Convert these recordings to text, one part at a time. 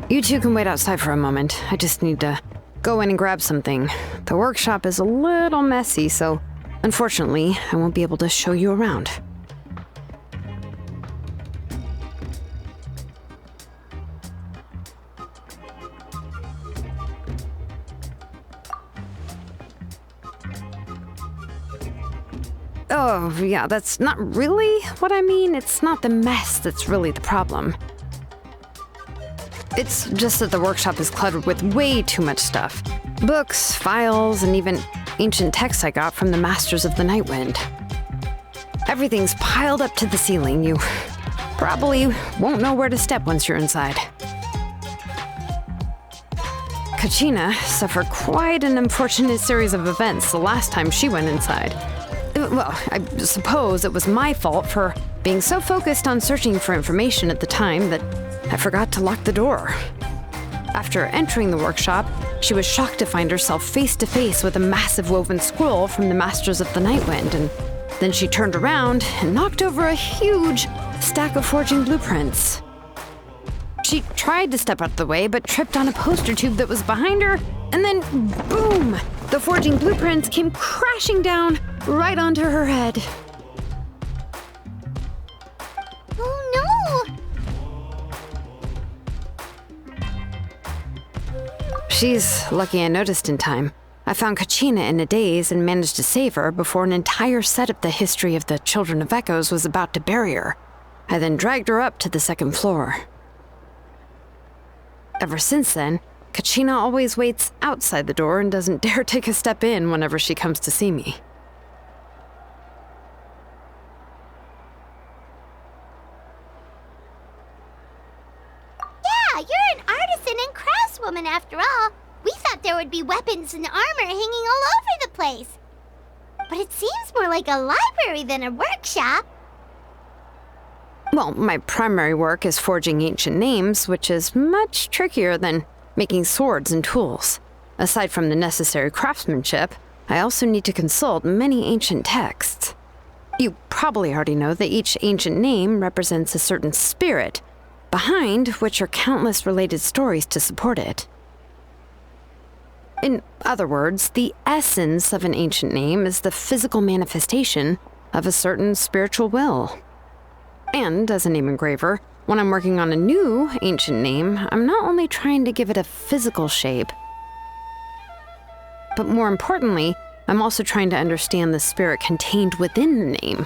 You two can wait outside for a moment. I just need to go in and grab something. The workshop is a little messy, so unfortunately, I won't be able to show you around. Oh, yeah, that's not really what I mean. It's not the mess that's really the problem. It's just that the workshop is cluttered with way too much stuff. Books, files, and even ancient texts I got from the Masters of the Night Wind. Everything's piled up to the ceiling. You probably won't know where to step once you're inside. Kachina suffered quite an unfortunate series of events the last time she went inside. Well, I suppose it was my fault for being so focused on searching for information at the time that I forgot to lock the door. After entering the workshop, she was shocked to find herself face to face with a massive woven scroll from the Masters of the Night Wind, and then she turned around and knocked over a huge stack of forging blueprints. She tried to step out of the way, but tripped on a poster tube that was behind her, and then boom! The forging blueprints came crashing down right onto her head. Oh no! She's lucky I noticed in time. I found Kachina in a daze and managed to save her before an entire set of the history of the Children of Echoes was about to bury her. I then dragged her up to the second floor. Ever since then, Kachina always waits outside the door and doesn't dare take a step in whenever she comes to see me. Yeah, you're an artisan and craftswoman after all. We thought there would be weapons and armor hanging all over the place. But it seems more like a library than a workshop. Well, my primary work is forging ancient names, which is much trickier than making swords and tools. Aside from the necessary craftsmanship, I also need to consult many ancient texts. You probably already know that each ancient name represents a certain spirit, behind which are countless related stories to support it. In other words, the essence of an ancient name is the physical manifestation of a certain spiritual will. And as a name engraver, when I'm working on a new ancient name, I'm not only trying to give it a physical shape, but more importantly, I'm also trying to understand the spirit contained within the name.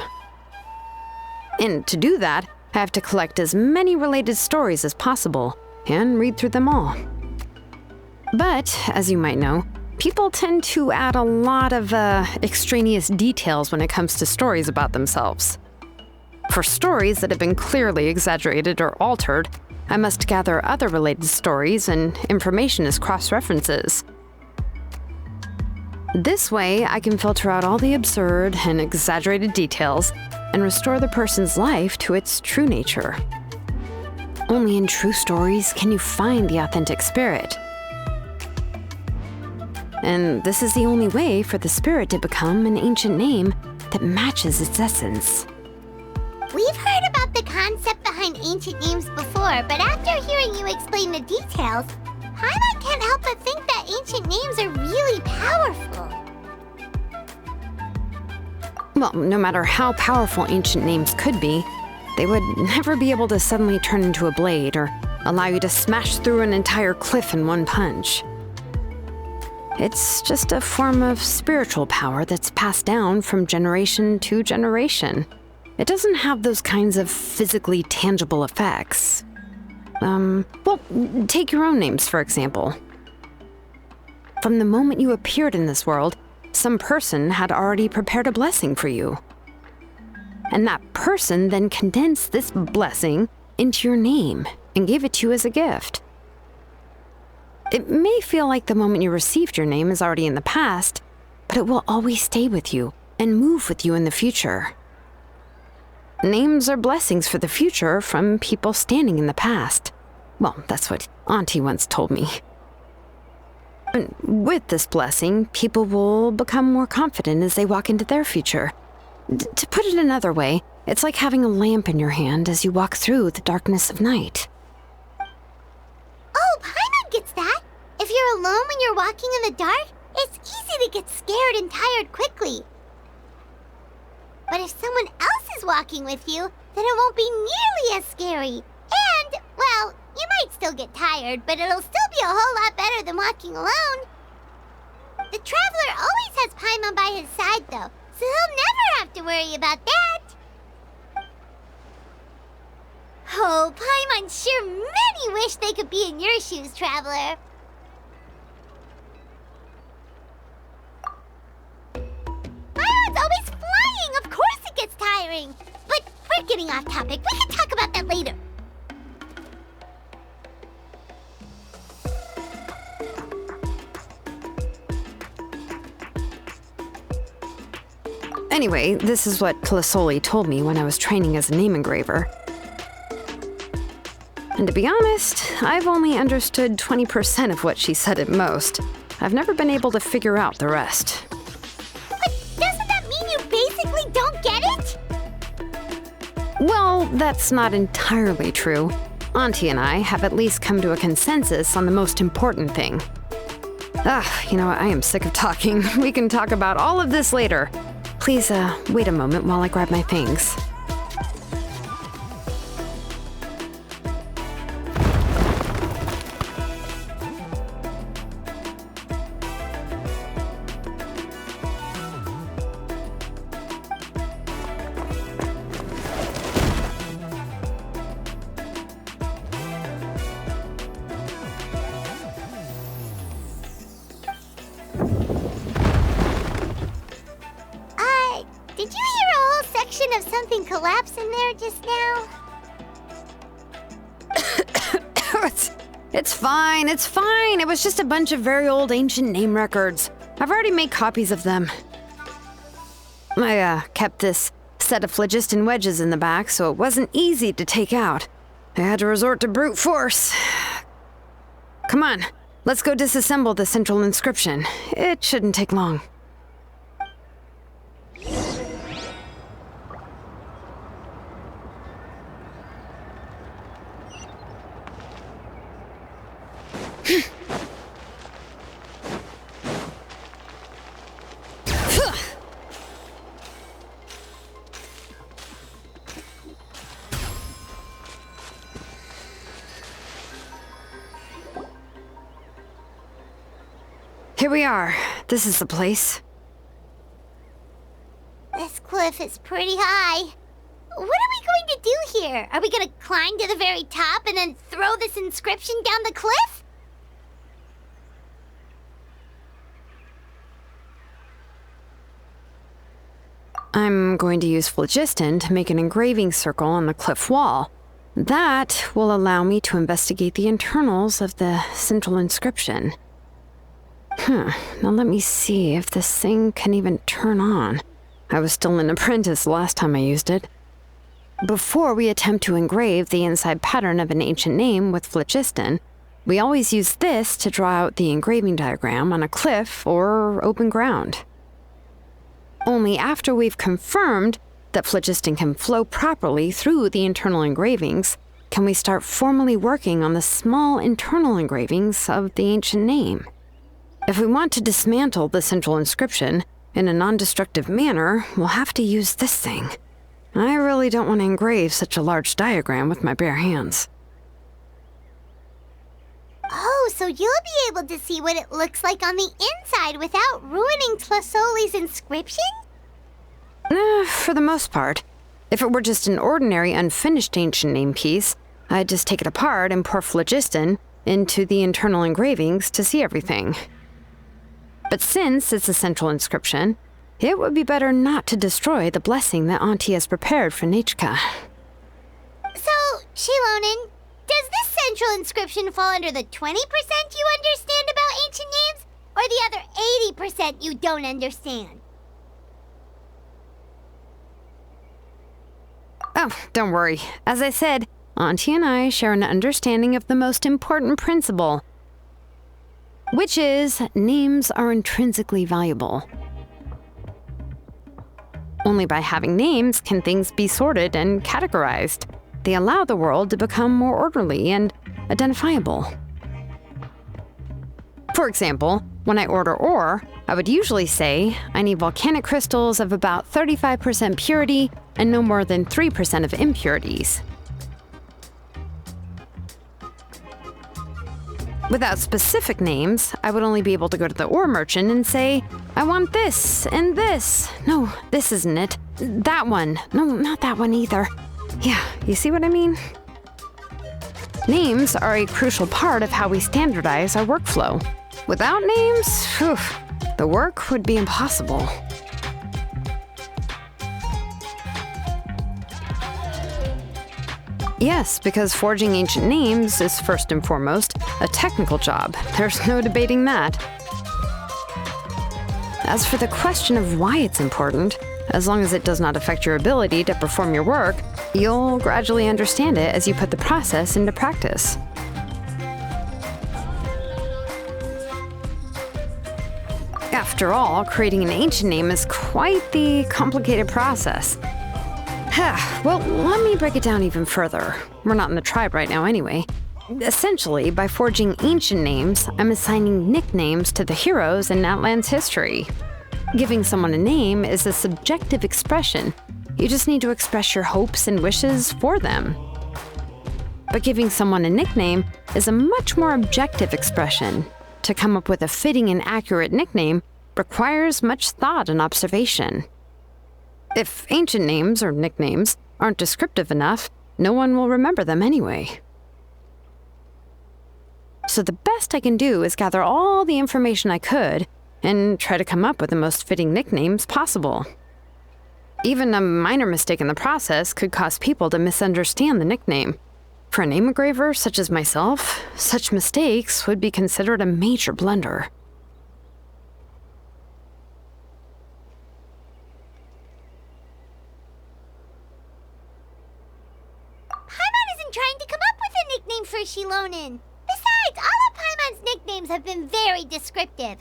And to do that, I have to collect as many related stories as possible and read through them all. But, as you might know, people tend to add a lot of extraneous details when it comes to stories about themselves. For stories that have been clearly exaggerated or altered, I must gather other related stories and information as cross-references. This way, I can filter out all the absurd and exaggerated details and restore the person's life to its true nature. Only in true stories can you find the authentic spirit. And this is the only way for the spirit to become an ancient name that matches its essence. We've heard about the concept behind ancient names before, but after hearing you explain the details, Paimon can't help but think that ancient names are really powerful. Well, no matter how powerful ancient names could be, they would never be able to suddenly turn into a blade or allow you to smash through an entire cliff in one punch. It's just a form of spiritual power that's passed down from generation to generation. It doesn't have those kinds of physically tangible effects. Well, take your own names, for example. From the moment you appeared in this world, some person had already prepared a blessing for you. And that person then condensed this blessing into your name and gave it to you as a gift. It may feel like the moment you received your name is already in the past, but it will always stay with you and move with you in the future. Names are blessings for the future from people standing in the past. Well, that's what Auntie once told me. And with this blessing, people will become more confident as they walk into their future. To put it another way, it's like having a lamp in your hand as you walk through the darkness of night. Oh, gets that. If you're alone when you're walking in the dark, it's easy to get scared and tired quickly. But if someone else is walking with you, then it won't be nearly as scary. And, well, you might still get tired, but it'll still be a whole lot better than walking alone. The traveler always has Paimon by his side, though, so he'll never have to worry about that. Oh, Paimon sure many wish they could be in your shoes, traveler. Paimon's always flying. Of course it gets tiring. But we're getting off topic. We can talk about that later. Anyway, this is what Plisoli told me when I was training as a name engraver. And to be honest, I've only understood 20% of what she said at most. I've never been able to figure out the rest. But doesn't that mean you basically don't get it? Well, that's not entirely true. Auntie and I have at least come to a consensus on the most important thing. You know what? I am sick of talking. We can talk about all of this later. Please, wait a moment while I grab my things. Did you hear a whole section of something collapse in there just now? It's fine, it's fine. It was just a bunch of very old ancient name records. I've already made copies of them. I kept this set of phlogiston wedges in the back, so it wasn't easy to take out. I had to resort to brute force. Come on, let's go disassemble the central inscription. It shouldn't take long. Here we are. This is the place. This cliff is pretty high. What are we going to do here? Are we going to climb to the very top and then throw this inscription down the cliff? I'm going to use phlogiston to make an engraving circle on the cliff wall. That will allow me to investigate the internals of the central inscription. Now let me see if this thing can even turn on. I was still an apprentice last time I used it. Before we attempt to engrave the inside pattern of an ancient name with phlogiston, we always use this to draw out the engraving diagram on a cliff or open ground. Only after we've confirmed that phlogiston can flow properly through the internal engravings can we start formally working on the small internal engravings of the ancient name. If we want to dismantle the central inscription in a non-destructive manner, we'll have to use this thing. I really don't want to engrave such a large diagram with my bare hands. Oh, so you'll be able to see what it looks like on the inside without ruining Plisoli's inscription? For the most part. If it were just an ordinary unfinished ancient name piece, I'd just take it apart and pour phlogiston into the internal engravings to see everything. But since it's a central inscription, it would be better not to destroy the blessing that Auntie has prepared for Nechka. So, Xilonen, does this central inscription fall under the 20% you understand about ancient names, or the other 80% you don't understand? Oh, don't worry. As I said, Auntie and I share an understanding of the most important principle, which is names are intrinsically valuable. Only by having names can things be sorted and categorized. They allow the world to become more orderly and identifiable. For example, when I order ore, I would usually say I need volcanic crystals of about 35% purity and no more than 3% of impurities. Without specific names, I would only be able to go to the ore merchant and say, I want this and this. No, this isn't it. That one. No, not that one either. Yeah, you see what I mean? Names are a crucial part of how we standardize our workflow. Without names, the work would be impossible. Yes, because forging ancient names is first and foremost a technical job. There's no debating that. As for the question of why it's important, as long as it does not affect your ability to perform your work, you'll gradually understand it as you put the process into practice. After all, creating an ancient name is quite the complicated process. Well, let me break it down even further. We're not in the tribe right now anyway. Essentially, by forging ancient names, I'm assigning nicknames to the heroes in that land's history. Giving someone a name is a subjective expression. You just need to express your hopes and wishes for them. But giving someone a nickname is a much more objective expression. To come up with a fitting and accurate nickname requires much thought and observation. If ancient names or nicknames aren't descriptive enough, no one will remember them anyway. So the best I can do is gather all the information I could and try to come up with the most fitting nicknames possible. Even a minor mistake in the process could cause people to misunderstand the nickname. For a name engraver such as myself, such mistakes would be considered a major blunder. Trying to come up with a nickname for Xilonen. Besides, all of Paimon's nicknames have been very descriptive.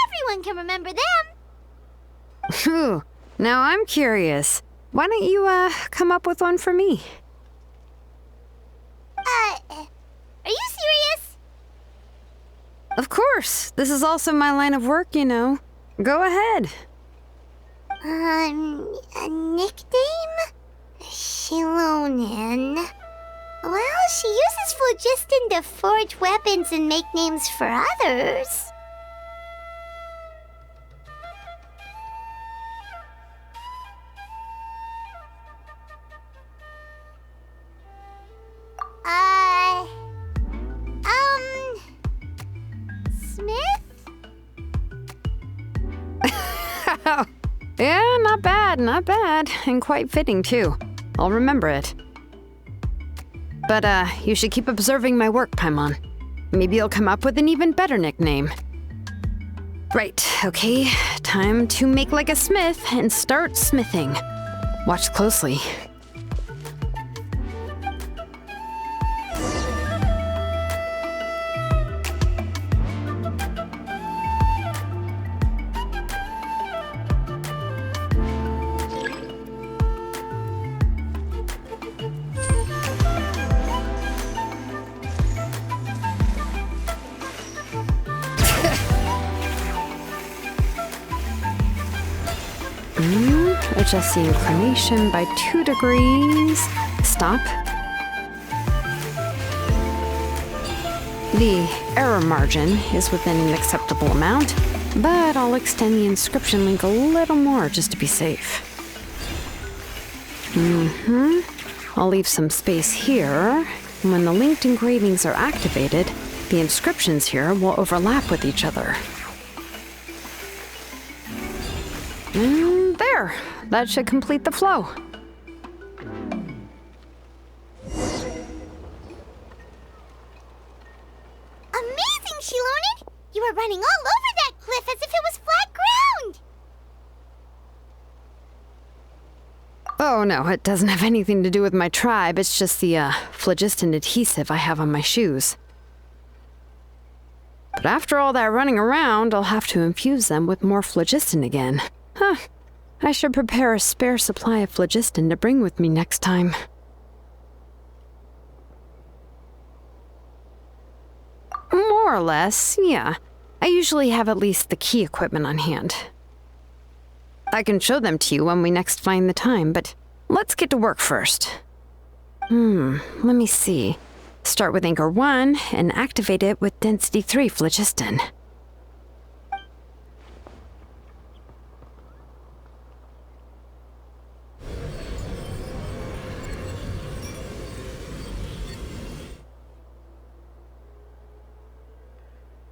Everyone can remember them. Phew. Now I'm curious. Why don't you, come up with one for me? Are you serious? Of course. This is also my line of work, you know. Go ahead. A nickname? Xilonen. Well, she uses phlogiston to forge weapons and make names for others. Smith? Yeah, not bad, and quite fitting too. I'll remember it. But, you should keep observing my work, Paimon. Maybe you'll come up with an even better nickname. Right, okay. Time to make like a smith and start smithing. Watch closely. Adjust the inclination by 2 degrees. Stop. The error margin is within an acceptable amount, but I'll extend the inscription link a little more just to be safe. I'll leave some space here. When the linked engravings are activated, the inscriptions here will overlap with each other. And there. That should complete the flow. Amazing, Xilonen! You were running all over that cliff as if it was flat ground! Oh no, it doesn't have anything to do with my tribe. It's just the, phlogiston adhesive I have on my shoes. But after all that running around, I'll have to infuse them with more phlogiston again. Huh. I should prepare a spare supply of phlogiston to bring with me next time. More or less, yeah. I usually have at least the key equipment on hand. I can show them to you when we next find the time, but let's get to work first. Let me see. Start with Anchor 1 and activate it with Density 3 phlogiston.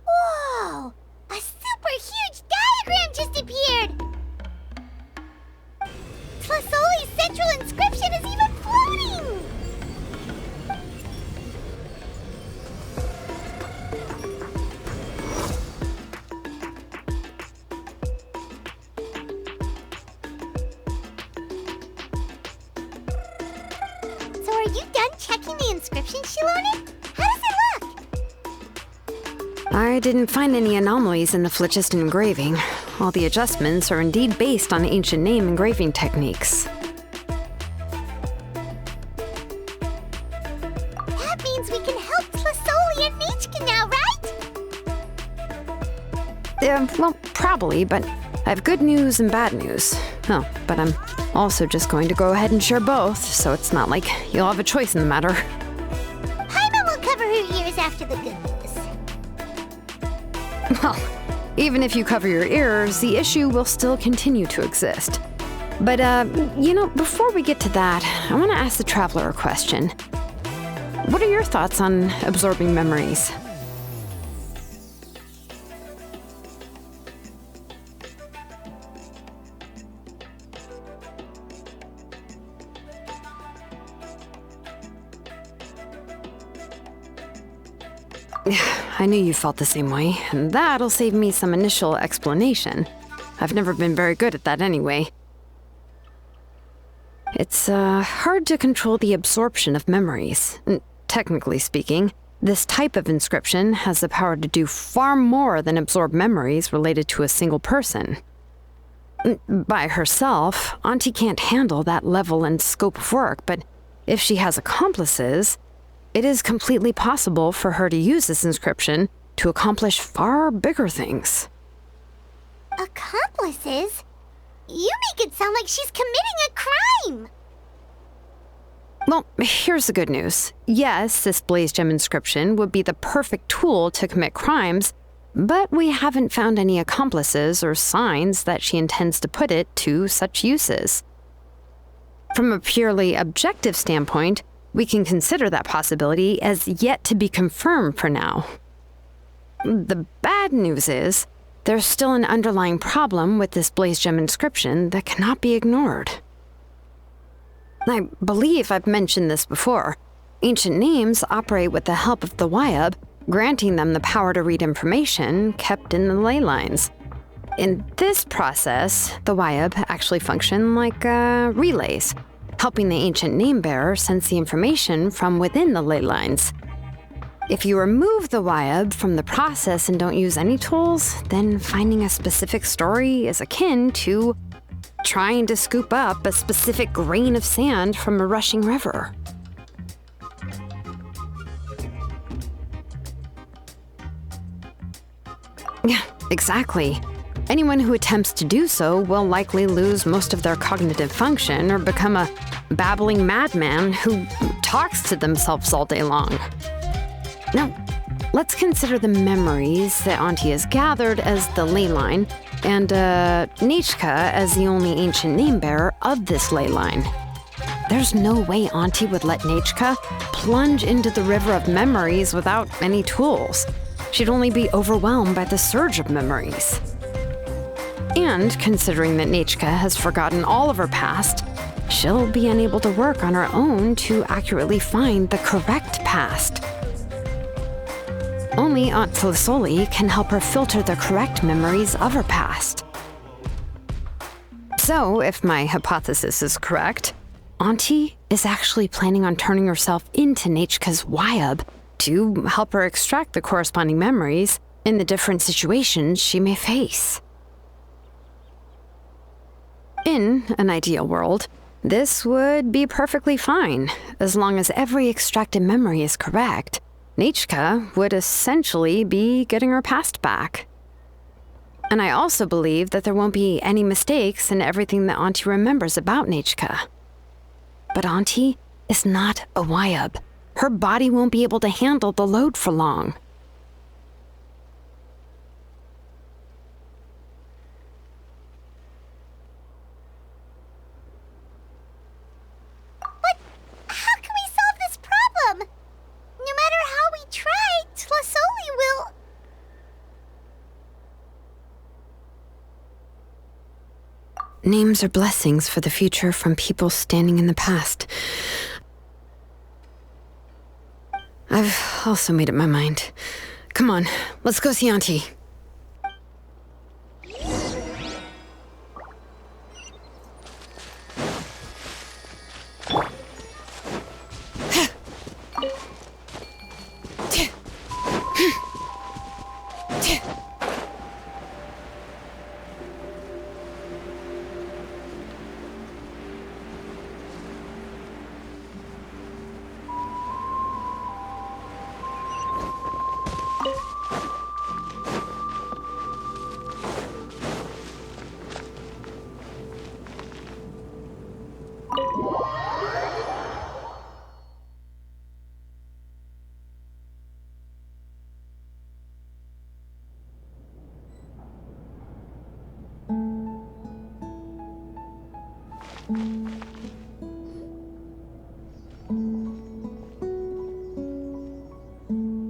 Whoa! A super huge diagram just appeared! Tlasoli's central inscription is even floating! So are you done checking the inscription, Xilonen? How does it look? I didn't find any anomalies in the phlogiston engraving. All the adjustments are indeed based on ancient name engraving techniques. That means we can help Tlasoli and Nichka now, right? Well, probably, but I have good news and bad news. Oh, but I'm also just going to go ahead and share both, so it's not like you'll have a choice in the matter. Paimon will cover her ears after the good news. Well, even if you cover your ears, the issue will still continue to exist. But, before we get to that, I want to ask the Traveler a question. What are your thoughts on absorbing memories? I knew you felt the same way, and that'll save me some initial explanation. I've never been very good at that anyway. It's hard to control the absorption of memories. Technically speaking, this type of inscription has the power to do far more than absorb memories related to a single person. By herself, Auntie can't handle that level and scope of work, but if she has accomplices, it is completely possible for her to use this inscription to accomplish far bigger things. Accomplices? You make it sound like she's committing a crime! Well, here's the good news. Yes, this blaze gem inscription would be the perfect tool to commit crimes, but we haven't found any accomplices or signs that she intends to put it to such uses. From a purely objective standpoint, we can consider that possibility as yet to be confirmed for now. The bad news is, there's still an underlying problem with this blaze gem inscription that cannot be ignored. I believe I've mentioned this before. Ancient names operate with the help of the Wyub, granting them the power to read information kept in the ley lines. In this process, the Wyub actually function like relays, helping the ancient name bearer sense the information from within the ley lines. If you remove the Wyub from the process and don't use any tools, then finding a specific story is akin to trying to scoop up a specific grain of sand from a rushing river. Yeah, exactly. Anyone who attempts to do so will likely lose most of their cognitive function or become a babbling madman who talks to themselves all day long. Now, let's consider the memories that Auntie has gathered as the ley line, and Nichka as the only ancient name bearer of this ley line. There's no way Auntie would let Nichka plunge into the river of memories without any tools. She'd only be overwhelmed by the surge of memories. And considering that Nichka has forgotten all of her past, she'll be unable to work on her own to accurately find the correct past. Only Aunt Tlasoli can help her filter the correct memories of her past. So, if my hypothesis is correct, Auntie is actually planning on turning herself into Nichka's Wyub to help her extract the corresponding memories in the different situations she may face. In an ideal world, this would be perfectly fine, as long as every extracted memory is correct. Nichka would essentially be getting her past back, And I also believe that there won't be any mistakes in everything that Auntie remembers about Nechka. But Auntie is not a Wyab. Her body won't be able to handle the load for long. But how can we solve this problem? No matter how we try, Tlasoli will... Names are blessings for the future from people standing in the past. I've also made up my mind. Come on, let's go see Auntie.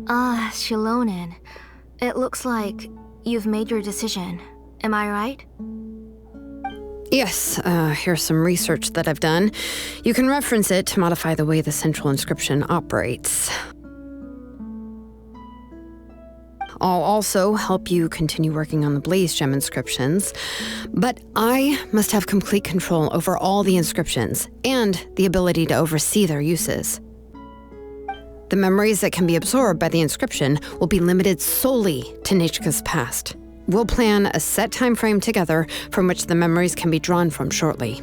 Ah, Xilonen. It looks like you've made your decision. Am I right? Yes, here's some research that I've done. You can reference it to modify the way the central inscription operates. I'll also help you continue working on the Blaze Gem inscriptions, but I must have complete control over all the inscriptions and the ability to oversee their uses. The memories that can be absorbed by the inscription will be limited solely to Nechka's past. We'll plan a set time frame together from which the memories can be drawn from shortly.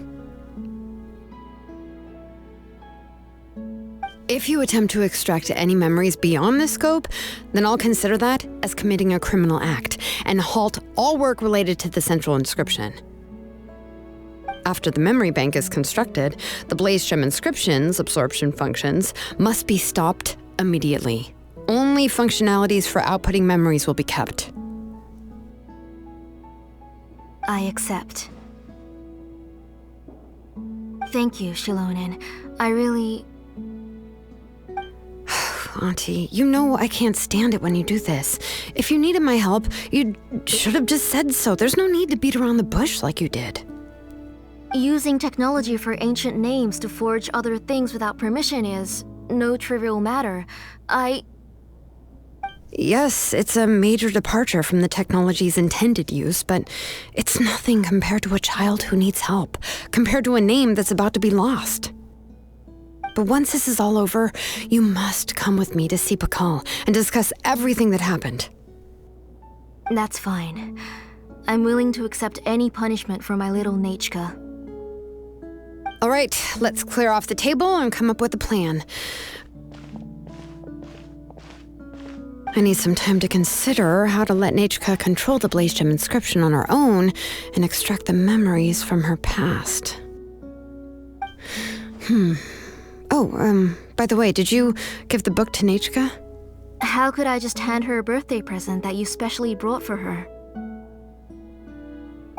If you attempt to extract any memories beyond this scope, then I'll consider that as committing a criminal act and halt all work related to the central inscription. After the memory bank is constructed, the Blaze Gem inscription's absorption functions must be stopped immediately. Only functionalities for outputting memories will be kept. I accept. Thank you, Xilonen. I really... Auntie, you know I can't stand it when you do this. If you needed my help, you should have just said so. There's no need to beat around the bush like you did. Using technology for ancient names to forge other things without permission is no trivial matter. Yes, it's a major departure from the technology's intended use, but it's nothing compared to a child who needs help, compared to a name that's about to be lost. But once this is all over, you must come with me to see Pakal and discuss everything that happened. That's fine. I'm willing to accept any punishment for my little Nechka. All right, let's clear off the table and come up with a plan. I need some time to consider how to let Nechka control the Blaze Gem inscription on her own and extract the memories from her past. Oh, by the way, did you give the book to Nechka? How could I just hand her a birthday present that you specially brought for her?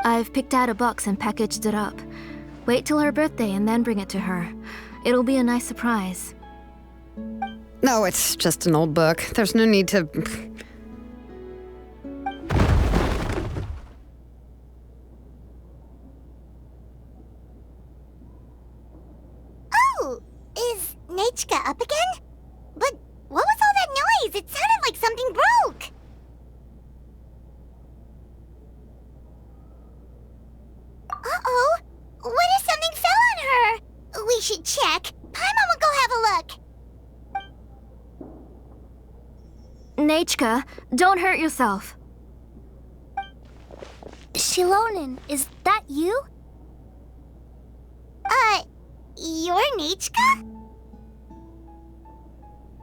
I've picked out a box and packaged it up. Wait till her birthday and then bring it to her. It'll be a nice surprise. No, it's just an old book. There's no need to... Oh, is Nechka up again? But what was all that noise? It sounded like something broke. Uh-oh. What if something fell on her? We should check. Paimon will go have a look. Nechka, don't hurt yourself. Xilonen, is that you? You're Nechka?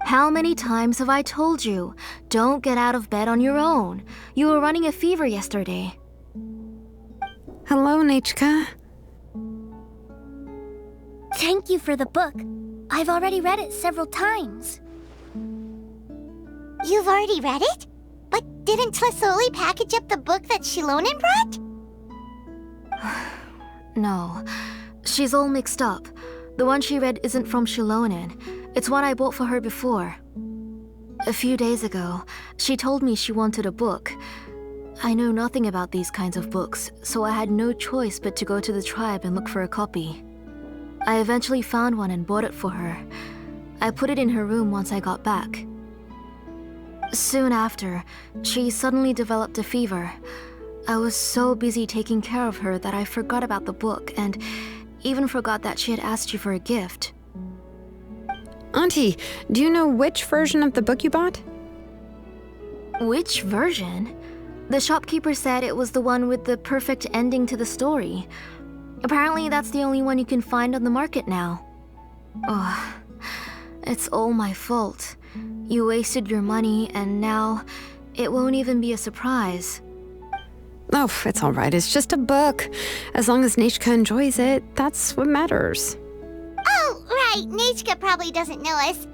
How many times have I told you? Don't get out of bed on your own. You were running a fever yesterday. Hello, Nechka. Thank you for the book. I've already read it several times. You've already read it? But didn't Tlasoli package up the book that Xilonen brought? No, she's all mixed up. The one she read isn't from Xilonen. It's one I bought for her before. A few days ago, she told me she wanted a book. I know nothing about these kinds of books, so I had no choice but to go to the tribe and look for a copy. I eventually found one and bought it for her. I put it in her room once I got back. Soon after, she suddenly developed a fever. I was so busy taking care of her that I forgot about the book and even forgot that she had asked you for a gift. Auntie, do you know which version of the book you bought? Which version? The shopkeeper said it was the one with the perfect ending to the story. Apparently that's the only one you can find on the market now. Ugh, it's all my fault. You wasted your money and now it won't even be a surprise. Oh, it's all right. It's just a book. As long as Nechka enjoys it, that's what matters. Oh, right. Nechka probably doesn't know us.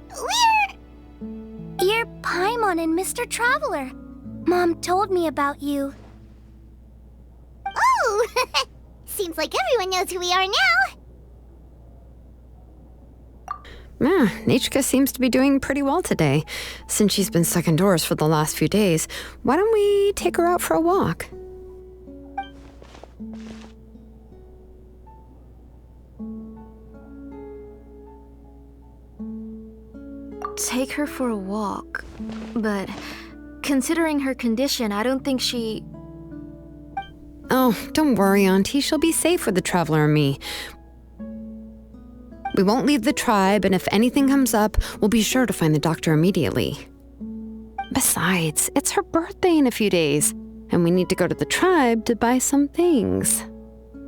You're Paimon and Mr. Traveler. Mom told me about you. Oh! Seems like everyone knows who we are now. Yeah, Nechka seems to be doing pretty well today. Since she's been stuck indoors for the last few days, why don't we take her out for a walk? Take her for a walk. But considering her condition, I don't think she... Oh, don't worry, Auntie. She'll be safe with the Traveler and me. We won't leave the tribe, and if anything comes up, we'll be sure to find the doctor immediately. Besides, it's her birthday in a few days, and we need to go to the tribe to buy some things.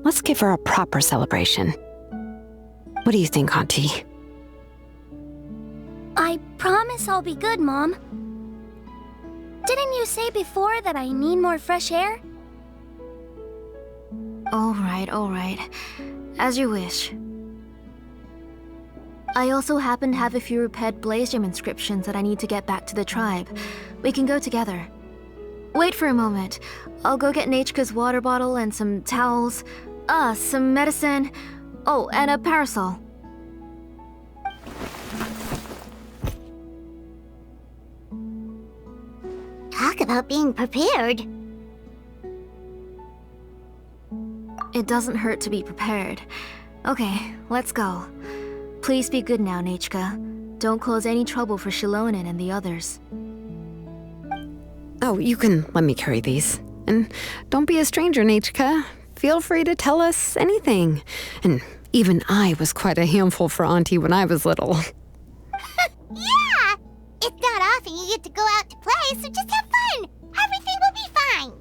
Let's give her a proper celebration. What do you think, Auntie? I promise I'll be good, Mom. Didn't you say before that I need more fresh air? All right. As you wish. I also happen to have a few repaired blaze gem inscriptions that I need to get back to the tribe. We can go together. Wait for a moment. I'll go get Nechka's water bottle and some towels. Some medicine. Oh, and a parasol. Talk about being prepared. It doesn't hurt to be prepared. Okay, let's go. Please be good now, Nechka. Don't cause any trouble for Xilonen and the others. Oh, you can let me carry these. And don't be a stranger, Nechka. Feel free to tell us anything. And even I was quite a handful for Auntie when I was little. Yeah! It's not often you get to go out to play, so just have fun. Everything will be fine.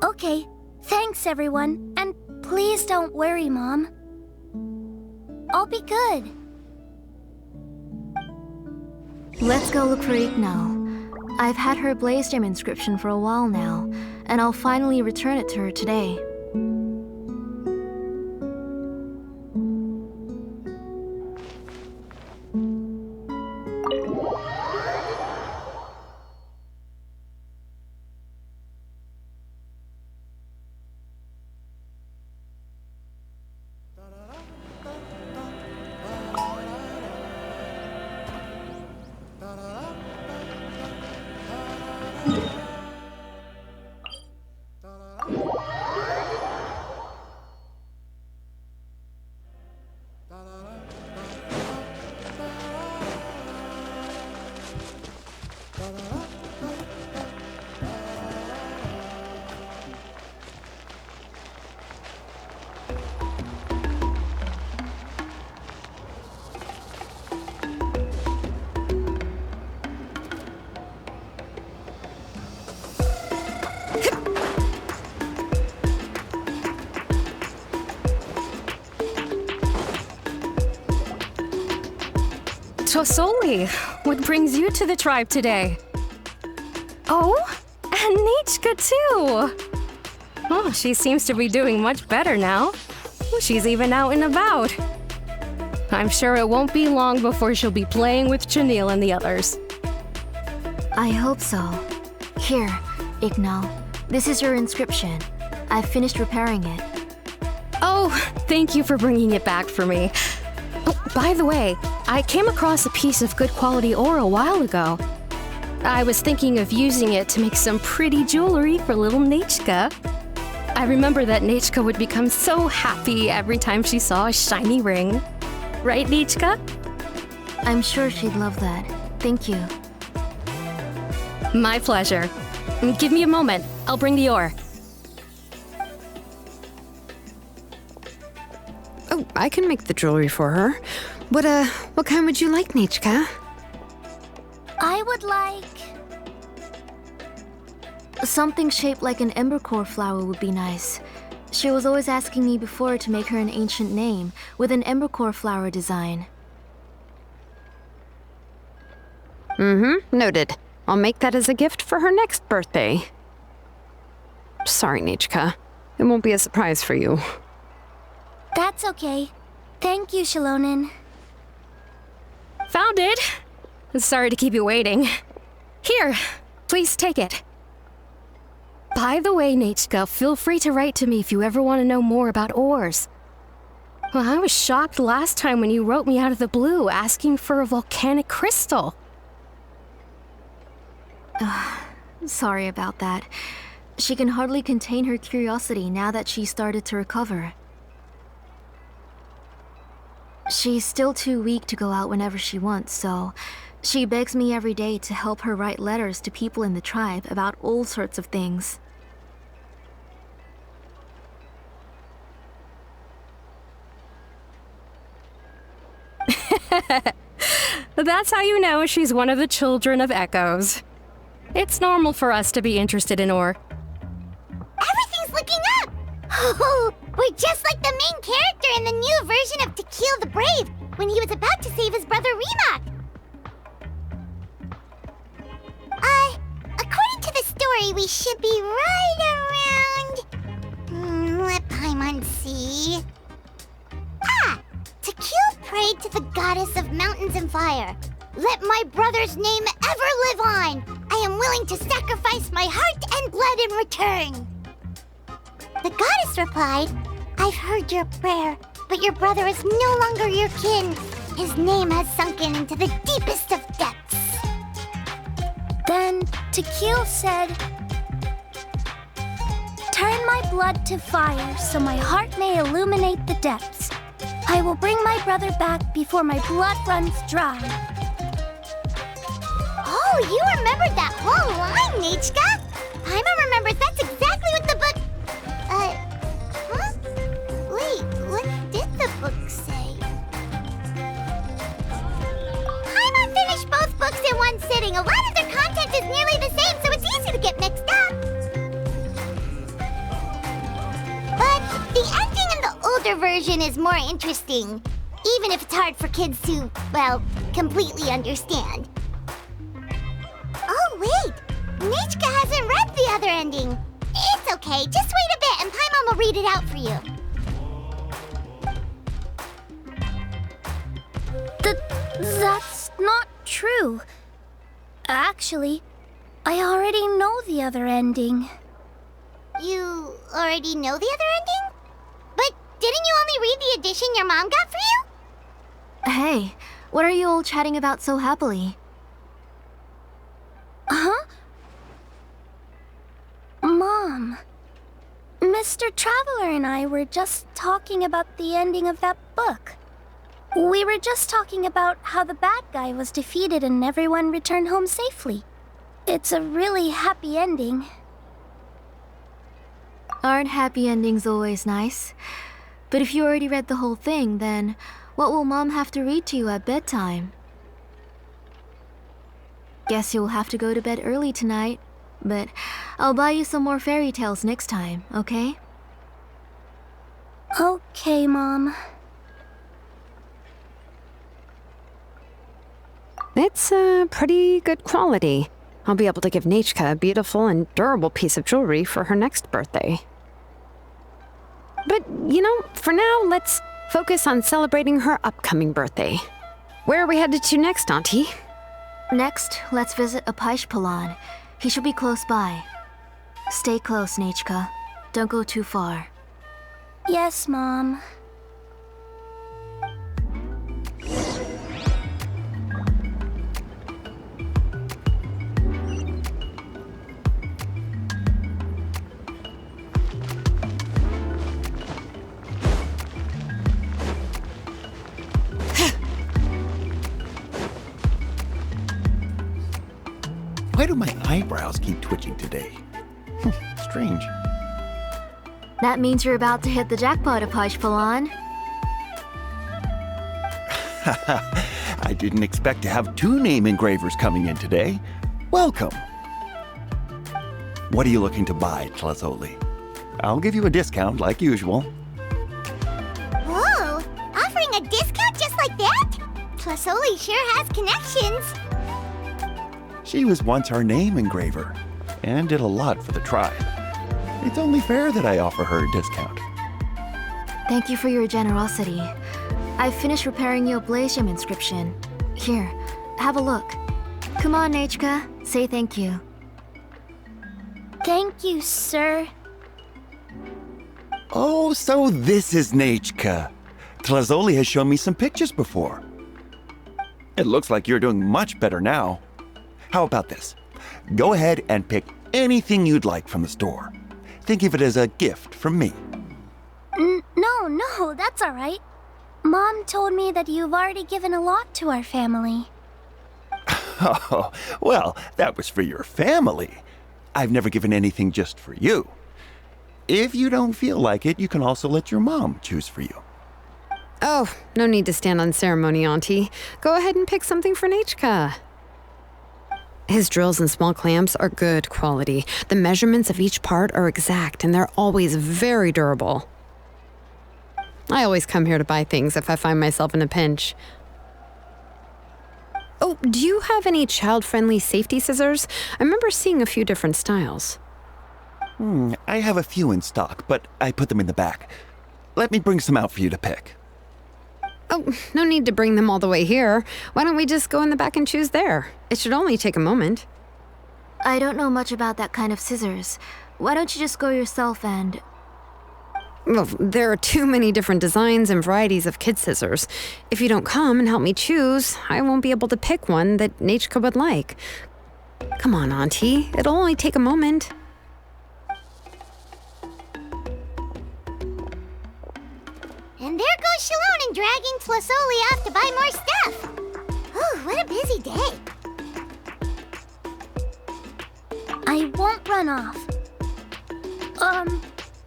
Okay, thanks everyone. And please don't worry, Mom. I'll be good. Let's go look for Igno. I've had her blaze gem inscription for a while now, and I'll finally return it to her today. Tosoli, what brings you to the tribe today? Oh, and Nichka too! Oh, she seems to be doing much better now. She's even out and about. I'm sure it won't be long before she'll be playing with Janelle and the others. I hope so. Here, Igno. This is your inscription. I've finished repairing it. Oh, thank you for bringing it back for me. Oh, by the way, I came across a piece of good quality ore a while ago. I was thinking of using it to make some pretty jewelry for little Nichka. I remember that Nichka would become so happy every time she saw a shiny ring. Right, Nichka? I'm sure she'd love that. Thank you. My pleasure. Give me a moment. I'll bring the ore. Oh, I can make the jewelry for her. What kind would you like, Nichka? I would like... Something shaped like an embercore flower would be nice. She was always asking me before to make her an ancient name with an embercore flower design. Noted. I'll make that as a gift for her next birthday. Sorry, Nichka. It won't be a surprise for you. That's okay. Thank you, Xilonen. Found it! Sorry to keep you waiting. Here, please take it. By the way, Nichka, feel free to write to me if you ever want to know more about ores. Well, I was shocked last time when you wrote me out of the blue asking for a volcanic crystal. Sorry about that. She can hardly contain her curiosity now that she's started to recover. She's still too weak to go out whenever she wants, so she begs me every day to help her write letters to people in the tribe about all sorts of things. That's how you know she's one of the children of Echoes. It's normal for us to be interested in ore. Everything's looking up! Oh, we're just like the main character in the new version of To Kill the Brave, when he was about to save his brother Remak. According to the story, we should be right around... let Paimon see... To Kill prayed to the goddess of mountains and fire. Let my brother's name ever live on! I am willing to sacrifice my heart and blood in return! The goddess replied, I've heard your prayer, but your brother is no longer your kin. His name has sunken into the deepest of depths. Then Tequil said, turn my blood to fire so my heart may illuminate the depths. I will bring my brother back before my blood runs dry. Oh, you remembered that whole line, Nichka! Paimon remembers that's exactly what the book... huh? Wait, what did the book say? Paimon finished both books in one sitting. A lot of their content is nearly the same, so it's easy to get mixed up. But the ending in the older version is more interesting, even if it's hard for kids to, well, completely understand. Oh, wait! Nichka hasn't read the other ending. It's okay, just wait a bit and Paimon will read it out for you. That's not true. Actually, I already know the other ending. You already know the other ending? But didn't you only read the edition your mom got for you? Hey, what are you all chatting about so happily? Huh? Mom, Mr. Traveler and I were just talking about the ending of that book. We were just talking about how the bad guy was defeated and everyone returned home safely. It's a really happy ending. Aren't happy endings always nice? But if you already read the whole thing, then what will Mom have to read to you at bedtime? Guess you'll have to go to bed early tonight, but I'll buy you some more fairy tales next time, okay? Okay, Mom. It's pretty good quality. I'll be able to give Nechka a beautiful and durable piece of jewelry for her next birthday. But, for now, let's focus on celebrating her upcoming birthday. Where are we headed to next, Auntie? Next, let's visit Apishpalan. He should be close by. Stay close, Nechka. Don't go too far. Yes, Mom. Why do my eyebrows keep twitching today? Strange. That means you're about to hit the jackpot, Apishpalan. I didn't expect to have 2 name engravers coming in today. Welcome. What are you looking to buy, Tlazoli? I'll give you a discount like usual. Whoa! Offering a discount just like that? Tlasoli sure has connections. She was once our name engraver and did a lot for the tribe. It's only fair that I offer her a discount. Thank you for your generosity. I've finished repairing your Blasium inscription. Here, have a look. Come on, Nechka. Say thank you. Thank you, sir. Oh, so this is Nechka. Tlazoli has shown me some pictures before. It looks like you're doing much better now. How about this? Go ahead and pick anything you'd like from the store. Think of it as a gift from me. No, that's all right. Mom told me that you've already given a lot to our family. Oh, well, that was for your family. I've never given anything just for you. If you don't feel like it, you can also let your mom choose for you. Oh, no need to stand on ceremony, Auntie. Go ahead and pick something for Nechka. His drills and small clamps are good quality. The measurements of each part are exact, and they're always very durable. I always come here to buy things if I find myself in a pinch. Oh, do you have any child-friendly safety scissors? I remember seeing a few different styles. I have a few in stock, but I put them in the back. Let me bring some out for you to pick. Oh, no need to bring them all the way here. Why don't we just go in the back and choose there? It should only take a moment. I don't know much about that kind of scissors. Why don't you just go yourself and... Well, there are too many different designs and varieties of kid scissors. If you don't come and help me choose, I won't be able to pick one that Nechka would like. Come on, Auntie. It'll only take a moment. And there goes Xilonen dragging Tlasoli off to buy more stuff. Ooh, what a busy day. I won't run off.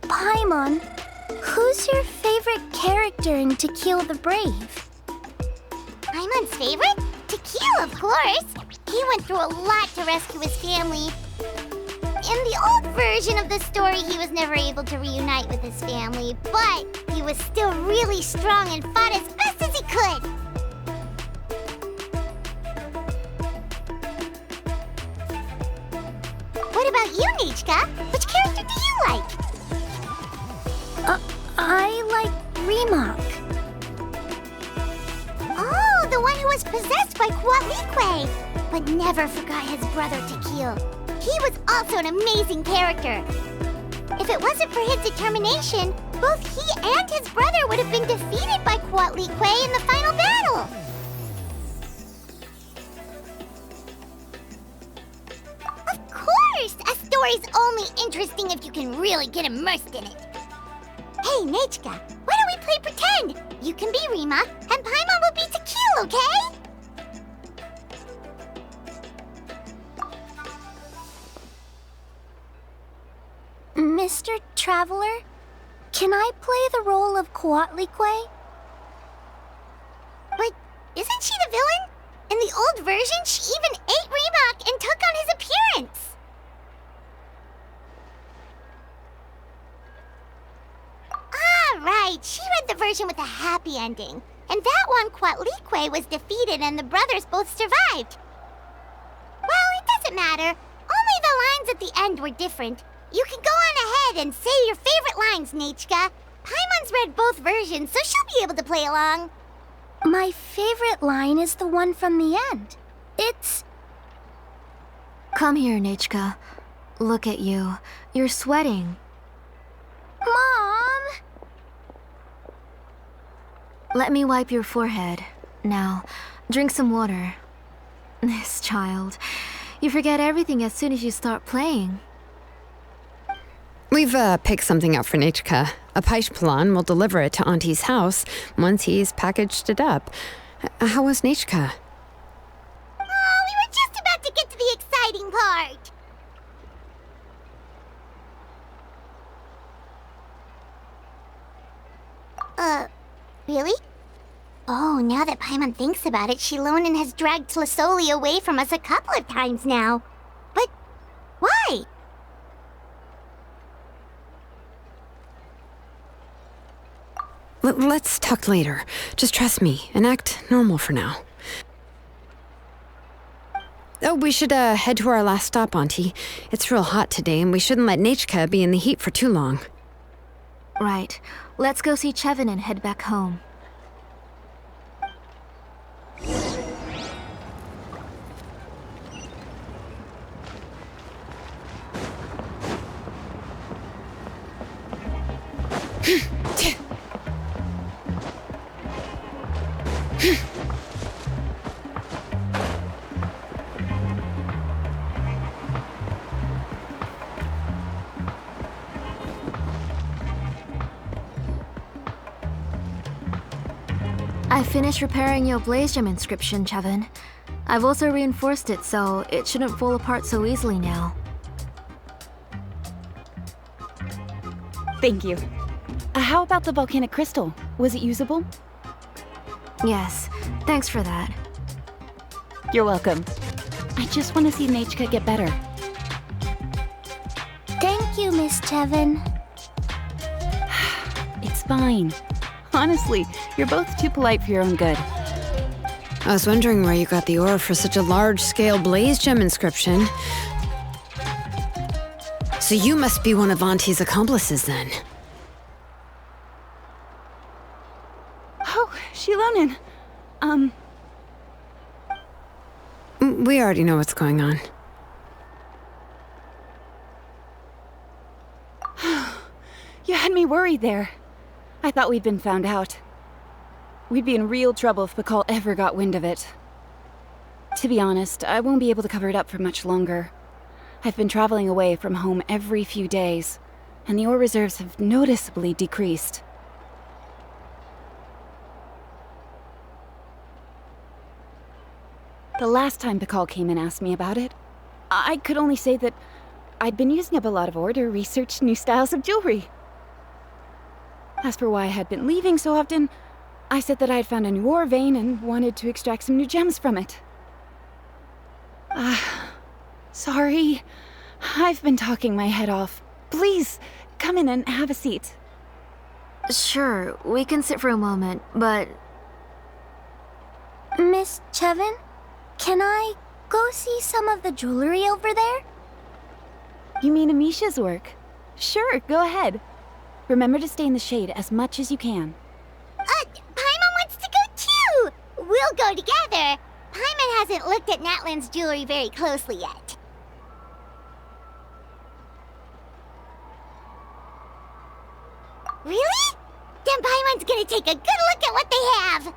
Paimon, who's your favorite character in To Kill the Brave? Paimon's favorite? Tequila, of course. He went through a lot to rescue his family. In the old version of the story, he was never able to reunite with his family, but he was still really strong and fought as best as he could. What about you, Nechka? Which character do you like? I like Remak. Oh, the one who was possessed by Kuatlikwe, but never forgot his brother Tequila. He was also an amazing character. If it wasn't for his determination, both he and his brother would have been defeated by Kuatlikwe in the final battle. Of course! A story's only interesting if you can really get immersed in it. Hey, Nechka, why don't we play pretend? You can be Rima, and Paimon will be Tequila, okay? Mr. Traveler, can I play the role of Kuatlikwe? But isn't she the villain? In the old version, she even ate Remak and took on his appearance. Ah, right. She read the version with a happy ending. and that one Quatlique was defeated and the brothers both survived. Well, it doesn't matter. Only the lines at the end were different. You can go on ahead and say your favorite lines, Nechka. Paimon's read both versions, so she'll be able to play along. My favorite line is the one from the end. It's... Come here, Nechka. Look at you. You're sweating. Mom! Let me wipe your forehead. Now, drink some water. This child. You forget everything as soon as you start playing. We've picked something out for Nechka. A Paishpalan will deliver it to Auntie's house once he's packaged it up. How was Nechka? Oh, we were just about to get to the exciting part. Really? Oh, now that Paimon thinks about it, Xilonen has dragged Tlisoli away from us a couple of times now. But why? Let's talk later. Just trust me and act normal for now. Oh, we should head to our last stop, Auntie. It's real hot today, and we shouldn't let Nechka be in the heat for too long. Right. Let's go see Chevin and head back home. I finished repairing your blaze gem inscription, Chevin. I've also reinforced it so it shouldn't fall apart so easily now. Thank you. How about the volcanic crystal? Was it usable? Yes, thanks for that. You're welcome. I just want to see Nechka get better. Thank you, Miss Chevin. It's fine. Honestly, you're both too polite for your own good. I was wondering where you got the ore for such a large-scale blaze gem inscription. So you must be one of Auntie's accomplices, then. Oh, Xilonen. We already know what's going on. You had me worried there. I thought we'd been found out. We'd be in real trouble if Pakal ever got wind of it. To be honest, I won't be able to cover it up for much longer. I've been traveling away from home every few days, and the ore reserves have noticeably decreased. The last time Pakal came and asked me about it, I could only say that I'd been using up a lot of ore to research new styles of jewelry. As for why I had been leaving so often, I said that I had found a new ore vein and wanted to extract some new gems from it. Sorry. I've been talking my head off. Please, come in and have a seat. Sure, we can sit for a moment, but... Miss Chevin, can I go see some of the jewelry over there? You mean Amisha's work? Sure, go ahead. Remember to stay in the shade as much as you can. Paimon wants to go too! We'll go together. Paimon hasn't looked at Natlan's jewelry very closely yet. Really? Then Paimon's gonna take a good look at what they have!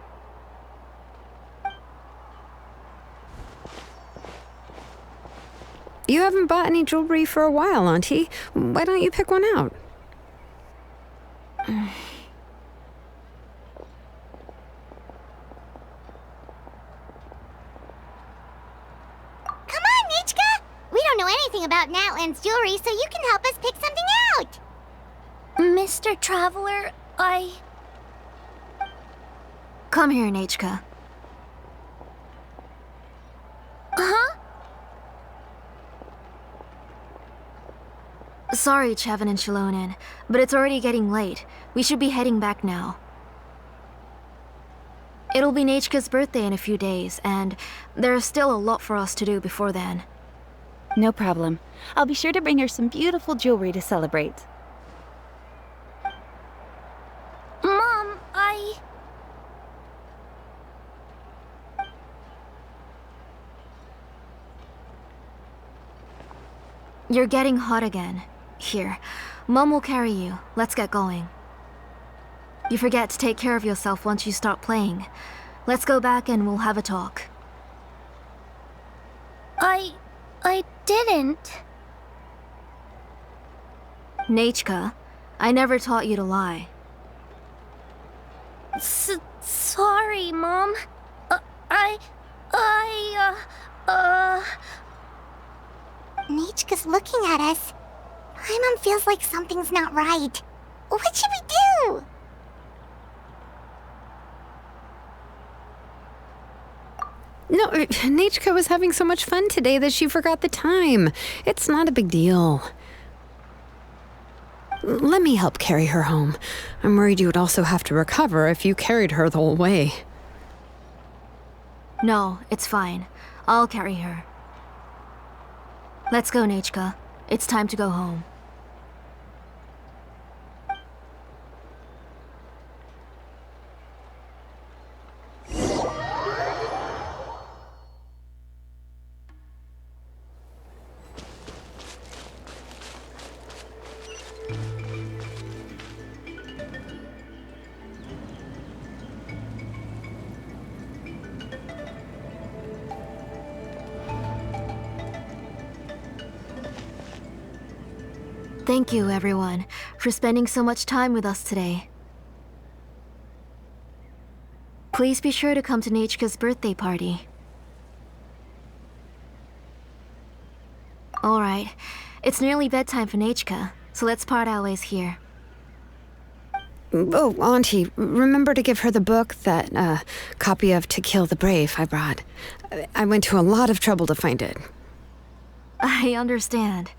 You haven't bought any jewelry for a while, Auntie. Why don't you pick one out? Come on, Nechka! We don't know anything about Natlan's jewelry, so you can help us pick something out! Mr. Traveler, Come here, Nechka. Huh? Sorry, Chevin and Xilonen, but it's already getting late. We should be heading back now. It'll be Nechka's birthday in a few days, and there's still a lot for us to do before then. No problem. I'll be sure to bring her some beautiful jewelry to celebrate. Mom, You're getting hot again. Here, Mom will carry you. Let's get going. You forget to take care of yourself once you start playing. Let's go back and we'll have a talk. I didn't. Nechka, I never taught you to lie. Sorry, Mom. Nechka's looking at us. My mom feels like something's not right. What should we do? No, Nechka was having so much fun today that she forgot the time. It's not a big deal. Let me help carry her home. I'm worried you would also have to recover if you carried her the whole way. No, it's fine. I'll carry her. Let's go, Nechka. It's time to go home. Thank you, everyone, for spending so much time with us today. Please be sure to come to Nechka's birthday party. Alright, it's nearly bedtime for Nechka, so let's part our ways here. Oh, Auntie, remember to give her the book, that copy of To Kill the Brave I brought. I went to a lot of trouble to find it. I understand.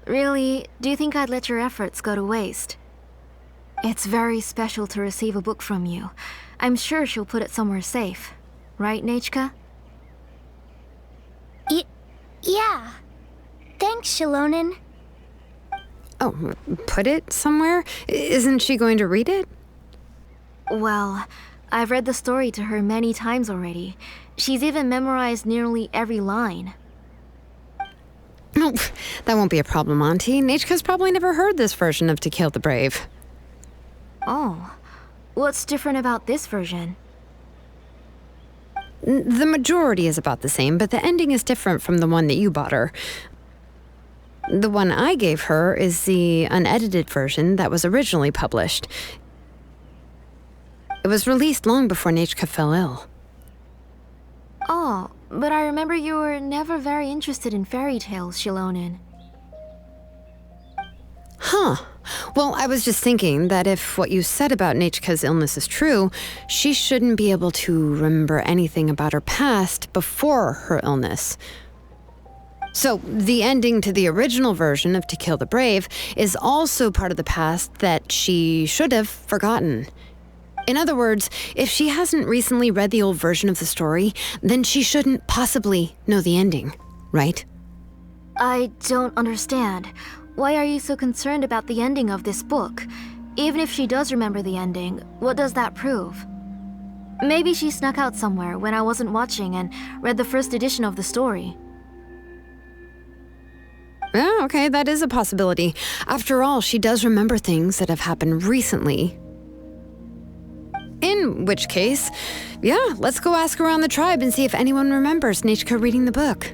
Really, do you think I'd let your efforts go to waste? It's very special to receive a book from you. I'm sure she'll put it somewhere safe. Right, Nechka? Yeah. Thanks, Xilonen. Oh, put it somewhere? Isn't she going to read it? Well, I've read the story to her many times already. She's even memorized nearly every line. Oh, that won't be a problem, Auntie. Nechka's probably never heard this version of To Kill the Brave. Oh, what's different about this version? The majority is about the same, but the ending is different from the one that you bought her. The one I gave her is the unedited version that was originally published. It was released long before Nechka fell ill. Oh, but I remember you were never very interested in fairy tales, Xilonen. Huh. Well, I was just thinking that if what you said about Nechka's illness is true, she shouldn't be able to remember anything about her past before her illness. So, the ending to the original version of To Kill the Brave is also part of the past that she should have forgotten. In other words, if she hasn't recently read the old version of the story, then she shouldn't possibly know the ending, right? I don't understand. Why are you so concerned about the ending of this book? Even if she does remember the ending, what does that prove? Maybe she snuck out somewhere when I wasn't watching and read the first edition of the story. Yeah, okay, that is a possibility. After all, she does remember things that have happened recently. In which case, yeah, let's go ask around the tribe and see if anyone remembers Nechka reading the book.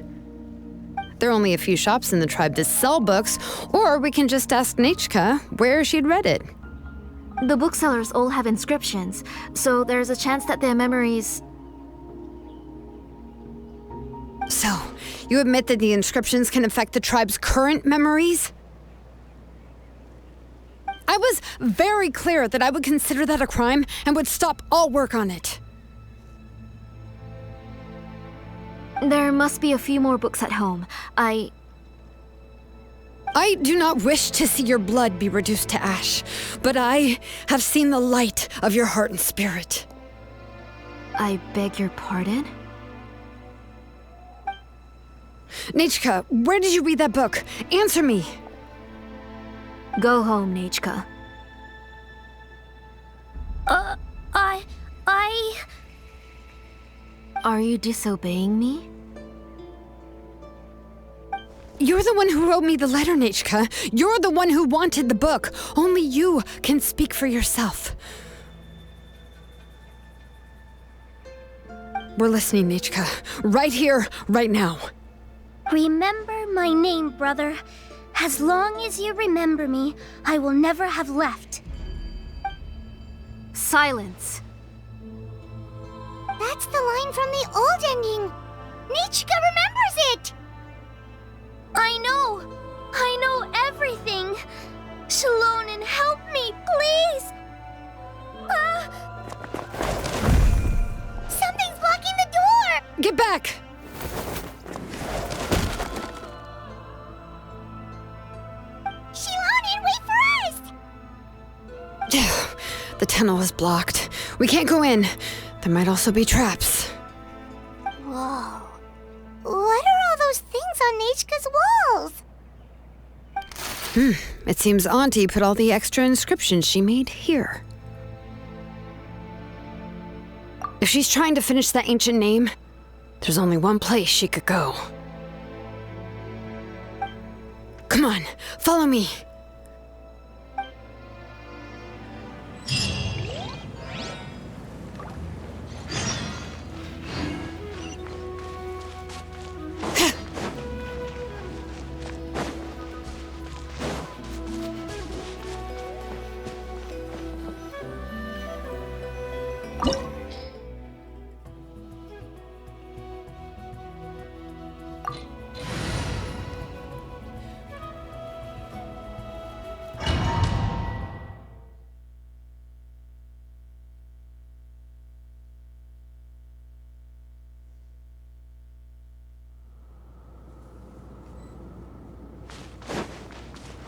There are only a few shops in the tribe that sell books, or we can just ask Nechka where she'd read it. The booksellers all have inscriptions, so there's a chance that their memories... So, you admit that the inscriptions can affect the tribe's current memories? I was very clear that I would consider that a crime and would stop all work on it. There must be a few more books at home. I do not wish to see your blood be reduced to ash, but I have seen the light of your heart and spirit. I beg your pardon? Nechka, where did you read that book? Answer me! Go home, Nechka. Are you disobeying me? You're the one who wrote me the letter, Nechka. You're the one who wanted the book. Only you can speak for yourself. We're listening, Nechka. Right here, right now. Remember my name, brother. As long as you remember me, I will never have left. Silence. That's the line from the old ending. Nechka remembers it! I know everything. Xilonen, help me, please! Something's blocking the door! Get back! Xilonen, wait for us! The tunnel is blocked. We can't go in. There might also be traps. Whoa. What are all those things on Nechka's walls? It seems Auntie put all the extra inscriptions she made here. If she's trying to finish that ancient name, there's only one place she could go. Come on, follow me.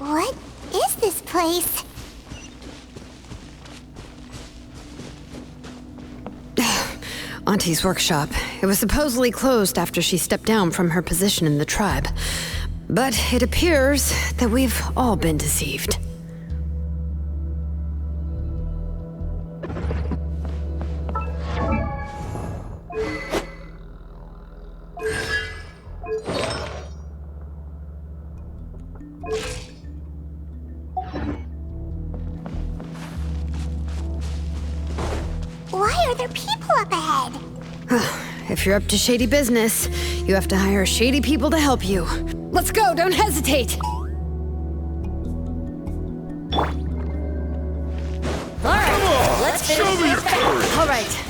What is this place? Auntie's workshop. It was supposedly closed after she stepped down from her position in the tribe. But it appears that we've all been deceived. Why are there people up ahead? If you're up to shady business, you have to hire shady people to help you. Let's go, don't hesitate! Alright, let's finish Show me your courage! Alright.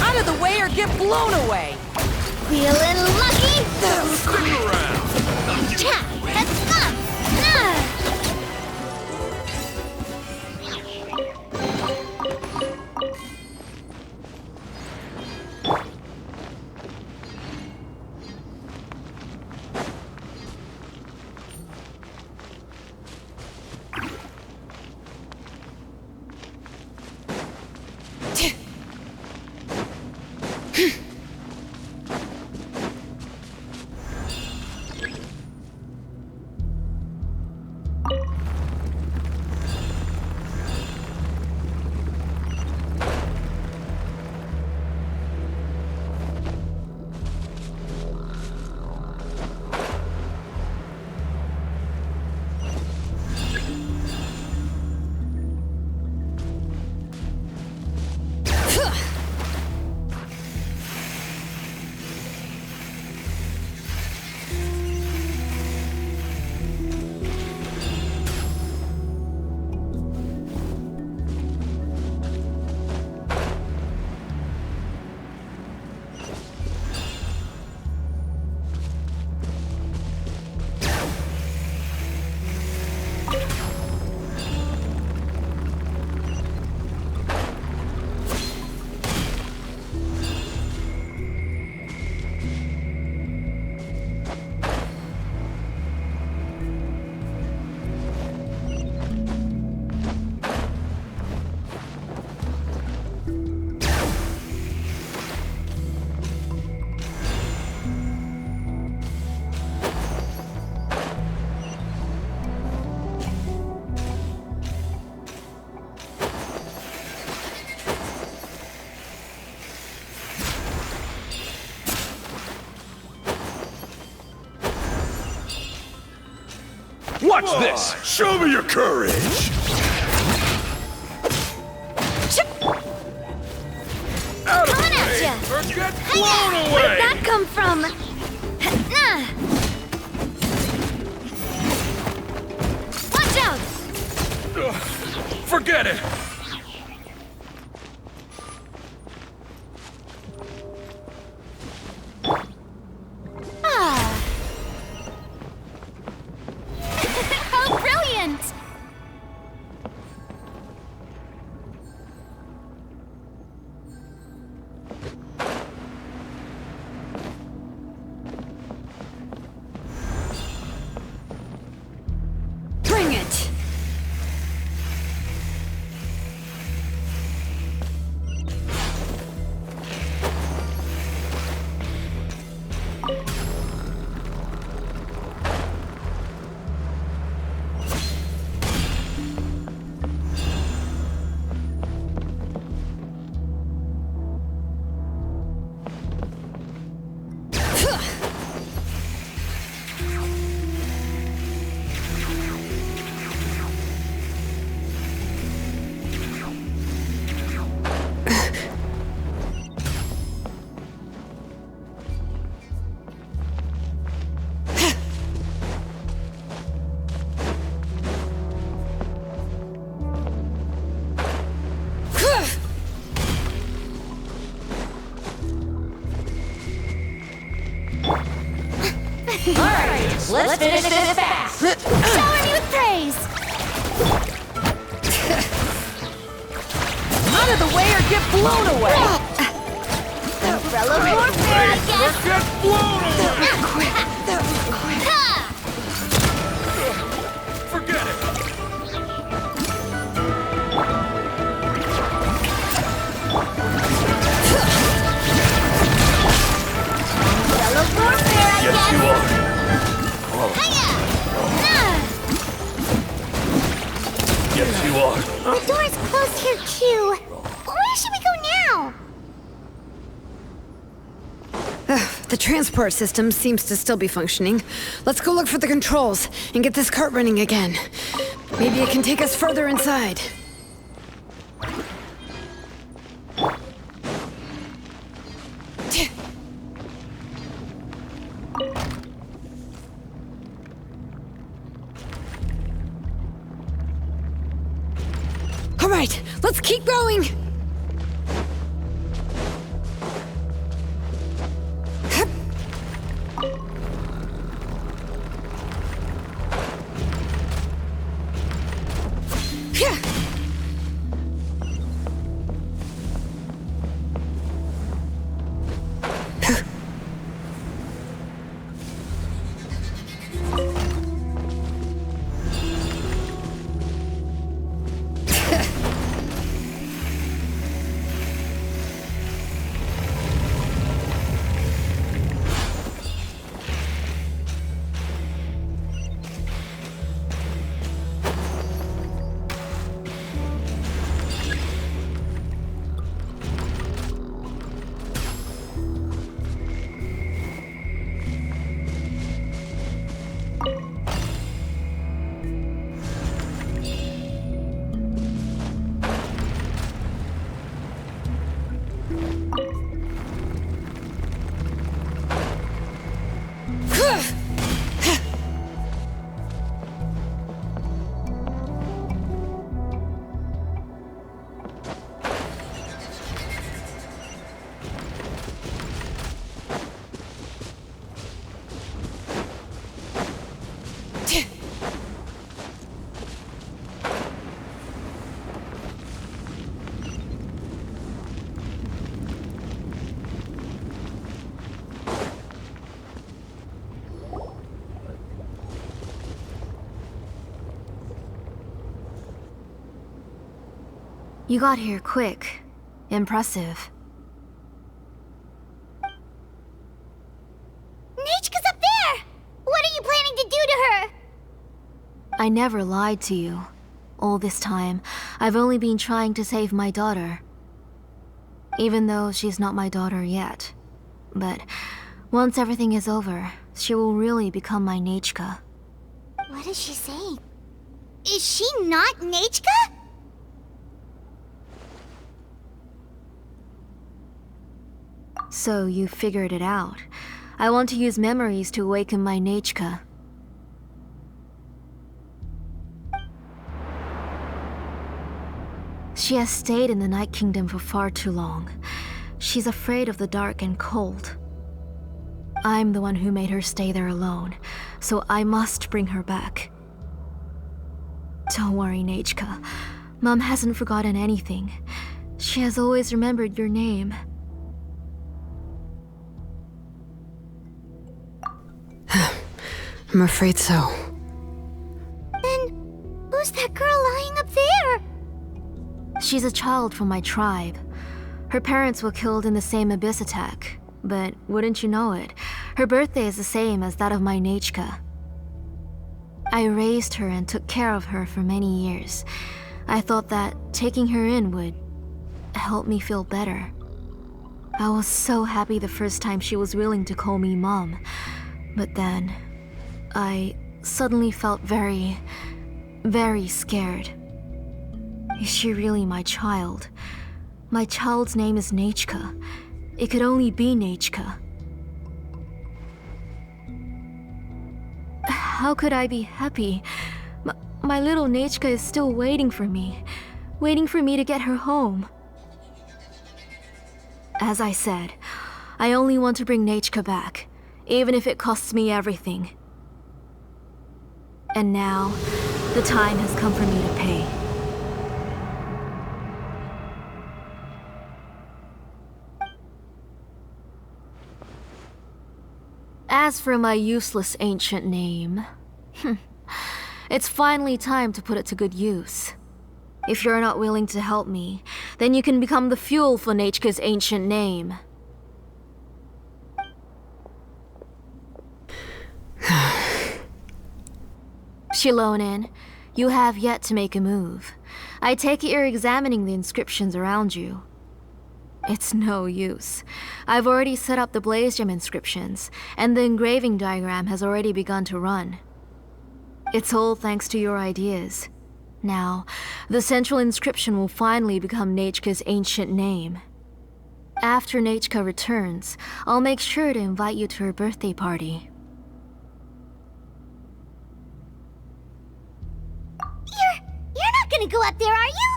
Out of the way or get blown away! Feeling lucky? Stick around! Cha! That's fun! Watch this! Show me your courage! Out of the Coming at way, ya. or get blown away! Where'd that come from? Watch out! Forget it! How brilliant! Bring it! Alright, let's finish this fast. Shower me with praise! Out of the way or get blown away. Umbrella warfare, I Or guess! get blown away! Ha! Forget it! Umbrella warfare, I Yes, guess! you are. Hiya! Yes, you are. The door's closed here, too. Where should we go now? The transport system seems to still be functioning. Let's go look for the controls and get this cart running again. Maybe it can take us further inside. All right, let's keep going. You got here quick. Impressive. Nechka's up there! What are you planning to do to her? I never lied to you. All this time, I've only been trying to save my daughter. Even though she's not my daughter yet. But once everything is over, she will really become my Nechka. What is she saying? Is she not Nechka? So you figured it out. I want to use memories to awaken my Nechka. She has stayed in the Night Kingdom for far too long. She's afraid of the dark and cold. I'm the one who made her stay there alone, so I must bring her back. Don't worry, Nechka. Mom hasn't forgotten anything. She has always remembered your name. I'm afraid so. Then, who's that girl lying up there? She's a child from my tribe. Her parents were killed in the same abyss attack. But wouldn't you know it, her birthday is the same as that of my Nechka. I raised her and took care of her for many years. I thought that taking her in would help me feel better. I was so happy the first time she was willing to call me Mom. But then, I suddenly felt very, very scared. Is she really my child? My child's name is Nechka. It could only be Nechka. How could I be happy? My little Nechka is still waiting for me to get her home. As I said, I only want to bring Nechka back, even if it costs me everything. And now, the time has come for me to pay. As for my useless ancient name, it's finally time to put it to good use. If you're not willing to help me, then you can become the fuel for Nechka's ancient name. Xilonen, you have yet to make a move. I take it you're examining the inscriptions around you. It's no use. I've already set up the blaze gem inscriptions, and the engraving diagram has already begun to run. It's all thanks to your ideas. Now, the central inscription will finally become Nechka's ancient name. After Nechka returns, I'll make sure to invite you to her birthday party. You're not gonna go up there, are you?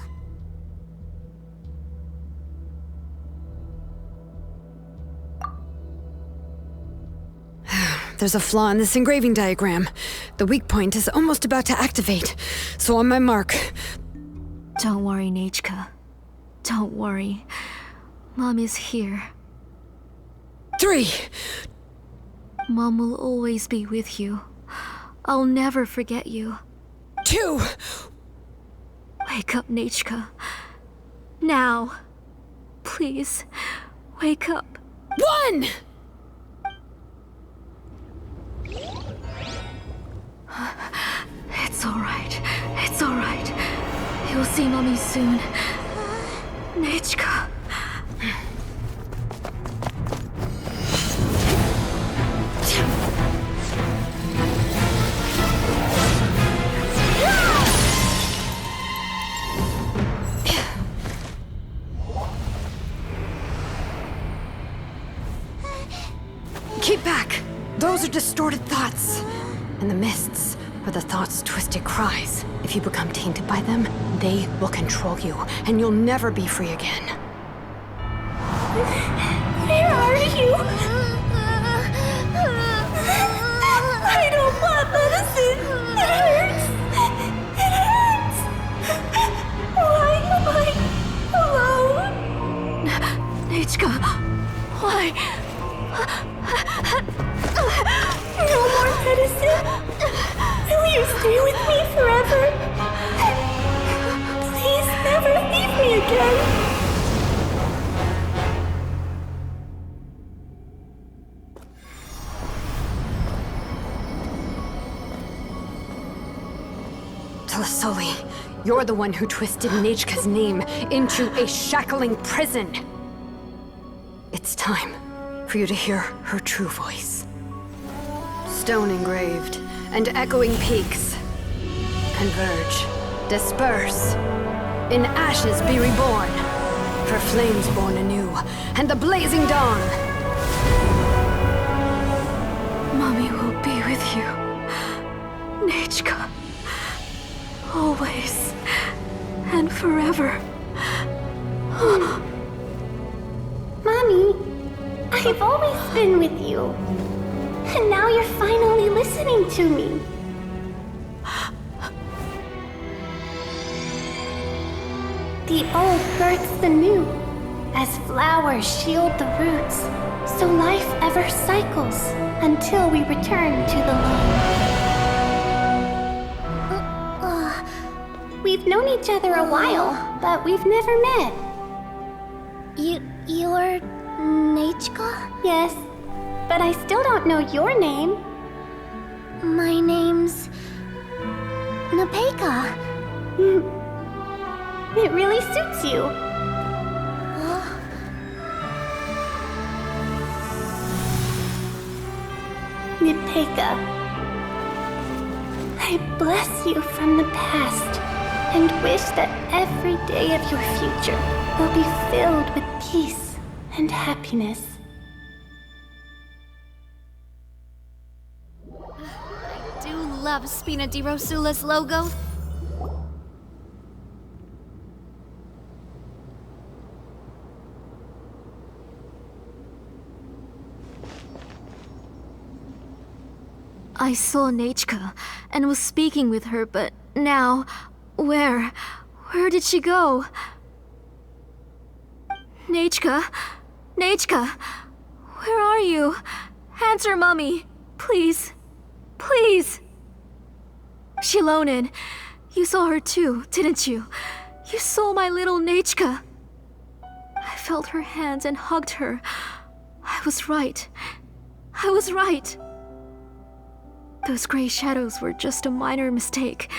There's a flaw in this engraving diagram. The weak point is almost about to activate. So on my mark. Don't worry, Nechka. Don't worry. Mom is here. 3. Mom will always be with you. I'll never forget you. 2. Wake up, Nechka. Now. Please, wake up. 1. It's alright. It's alright. You'll see Mommy soon. Nechka. Keep back! Those are distorted thoughts. And the mists are the thoughts' twisted cries. If you become tainted by them, they will control you, and you'll never be free again. Where are you? I don't want medicine. It hurts. It hurts. Why am I alone? Nechka, why? No more medicine. Will you stay with me forever? Please never leave me again. Telasoli, you're the one who twisted Nechka's name into a shackling prison. It's time for you to hear her true voice. Stone engraved, and echoing peaks. Converge, disperse, in ashes be reborn, for flames born anew, and the blazing dawn. Mommy will be with you. Nechka. Always. And forever. Mommy, I've always been with you. And now you're finally listening to me. The old births the new, as flowers shield the roots, so life ever cycles until we return to the light. We've known each other a while, but we've never met. You're Nechka? Yes, but I still don't know your name. My name's Nepeka. It really suits you. Nepeka, I bless you from the past and wish that every day of your future will be filled with peace and happiness. I do love Spina di Rosula's logo. I saw Nechka and was speaking with her, but now, where did she go? Nechka? Nechka? Where are you? Answer, Mommy. Please. Please. Xilonen, you saw her too, didn't you? You saw my little Nechka. I felt her hands and hugged her. I was right. I was right. Those gray shadows were just a minor mistake.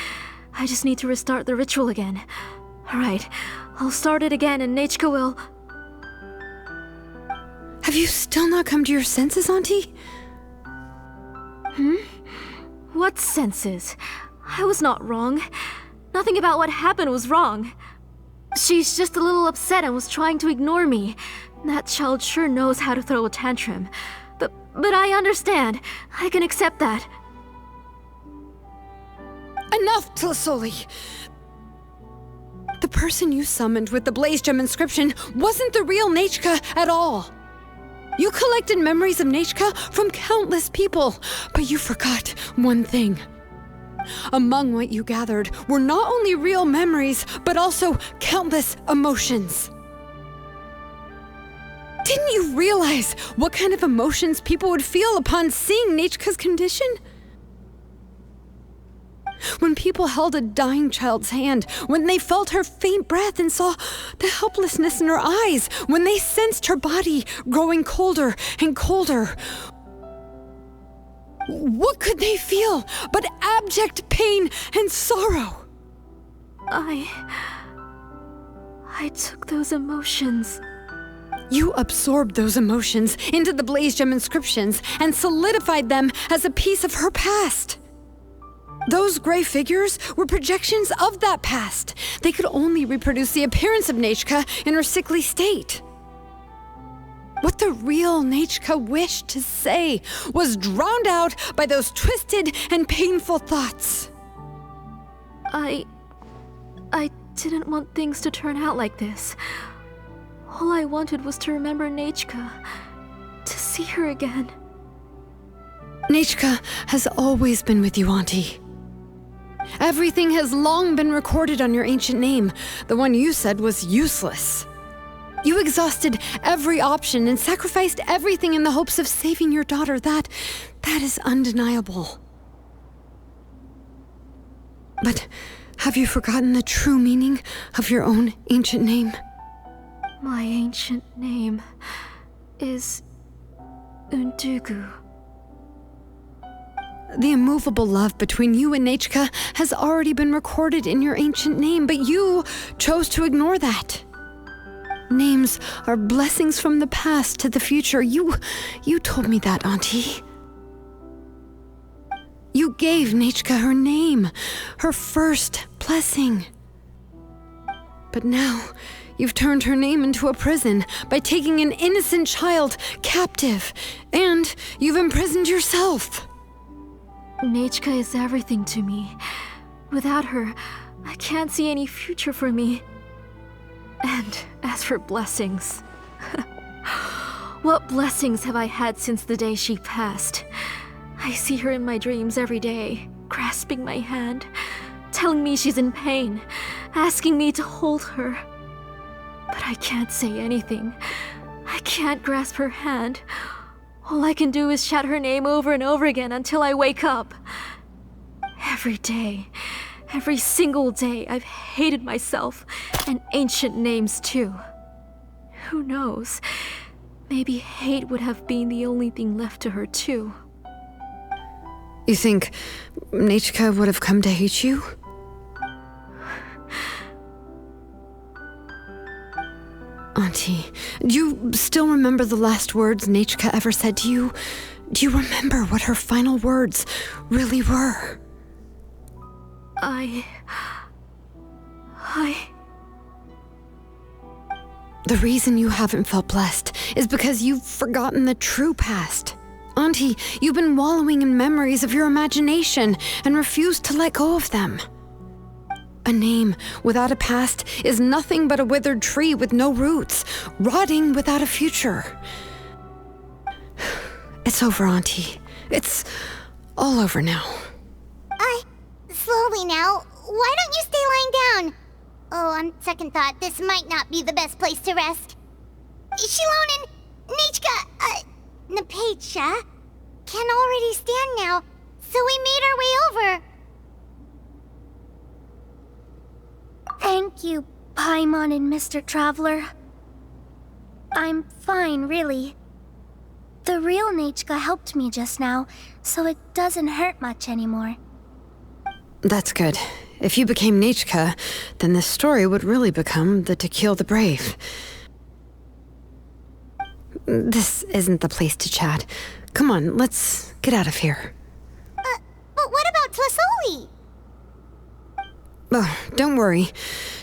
I just need to restart the ritual again. Alright, I'll start it again and Nechka will... Have you still not come to your senses, Auntie? What senses? I was not wrong. Nothing about what happened was wrong. She's just a little upset and was trying to ignore me. That child sure knows how to throw a tantrum. But I understand. I can accept that. Enough, Tlisoli! The person you summoned with the Blaze Gem inscription wasn't the real Nechka at all. You collected memories of Nechka from countless people, but you forgot one thing. Among what you gathered were not only real memories, but also countless emotions. Didn't you realize what kind of emotions people would feel upon seeing Nechka's condition? When people held a dying child's hand, when they felt her faint breath and saw the helplessness in her eyes, when they sensed her body growing colder and colder, what could they feel but abject pain and sorrow? I took those emotions. You absorbed those emotions into the Blaze Gem inscriptions and solidified them as a piece of her past. Those gray figures were projections of that past. They could only reproduce the appearance of Nechka in her sickly state. What the real Nechka wished to say was drowned out by those twisted and painful thoughts. I didn't want things to turn out like this. All I wanted was to remember Nechka, to see her again. Nechka has always been with you, Auntie. Everything has long been recorded on your ancient name, the one you said was useless. You exhausted every option and sacrificed everything in the hopes of saving your daughter. That is undeniable. But have you forgotten the true meaning of your own ancient name? My ancient name is Undugu. The immovable love between you and Nechka has already been recorded in your ancient name, but you chose to ignore that. Names are blessings from the past to the future. You told me that, Auntie. You gave Nechka her name, her first blessing. But now, you've turned her name into a prison by taking an innocent child captive, and you've imprisoned yourself. Nechka is everything to me. Without her, I can't see any future for me. And as for blessings... what blessings have I had since the day she passed? I see her in my dreams every day, grasping my hand, telling me she's in pain, asking me to hold her. But I can't say anything. I can't grasp her hand. All I can do is shout her name over and over again until I wake up. Every day, every single day, I've hated myself, and ancient names too. Who knows? Maybe hate would have been the only thing left to her too. You think Nechka would have come to hate you? Auntie, do you still remember the last words Nechka ever said to you? Do you remember what her final words really were? The reason you haven't felt blessed is because you've forgotten the true past. Auntie, you've been wallowing in memories of your imagination and refused to let go of them. A name without a past is nothing but a withered tree with no roots, rotting without a future. It's over, Auntie. It's all over now. Slowly now. Why don't you stay lying down? Oh, on second thought, this might not be the best place to rest. Xilonen, Nechka, Napecha can already stand now, so we made our way over. Thank you, Paimon and Mr. Traveler. I'm fine, really. The real Nechka helped me just now, so it doesn't hurt much anymore. That's good. If you became Nechka, then this story would really become the To Kill the Brave. This isn't the place to chat. Come on, let's get out of here. But what about Tlasoli? Oh, don't worry.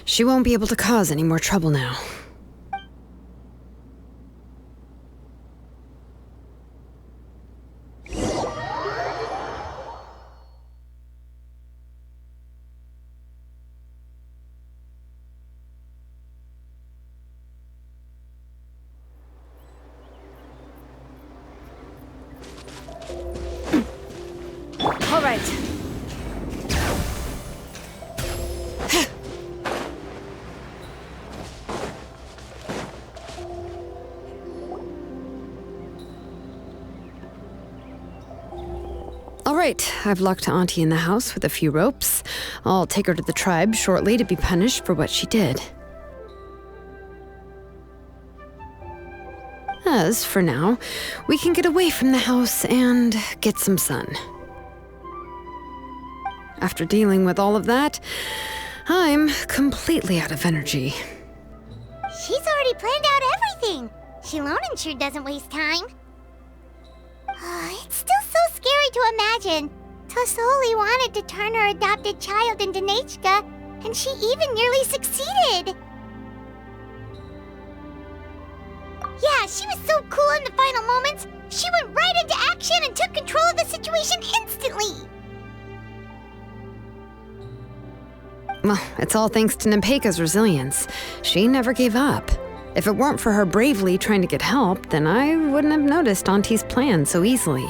She won't be able to cause any more trouble now. All right. All right, I've locked Auntie in the house with a few ropes. I'll take her to the tribe shortly to be punished for what she did. As for now, we can get away from the house and get some sun. After dealing with all of that, I'm completely out of energy. She's already planned out everything. Xilonen sure doesn't waste time. It's still so scary to imagine. Tlasoli wanted to turn her adopted child into Nechka, and she even nearly succeeded. Yeah, she was so cool in the final moments. She went right into action and took control of the situation instantly. Well, it's all thanks to Napecha's resilience. She never gave up. If it weren't for her bravely trying to get help, then I wouldn't have noticed Auntie's plan so easily.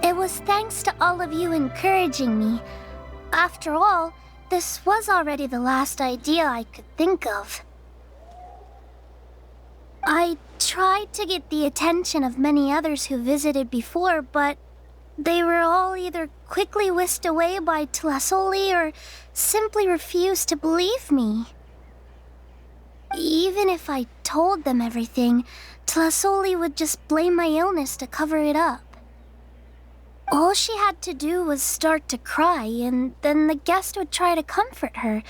It was thanks to all of you encouraging me. After all, this was already the last idea I could think of. I tried to get the attention of many others who visited before, but they were all either quickly whisked away by Tlasoli or simply refused to believe me. Even if I told them everything, Tlasoli would just blame my illness to cover it up. All she had to do was start to cry, and then the guest would try to comfort her.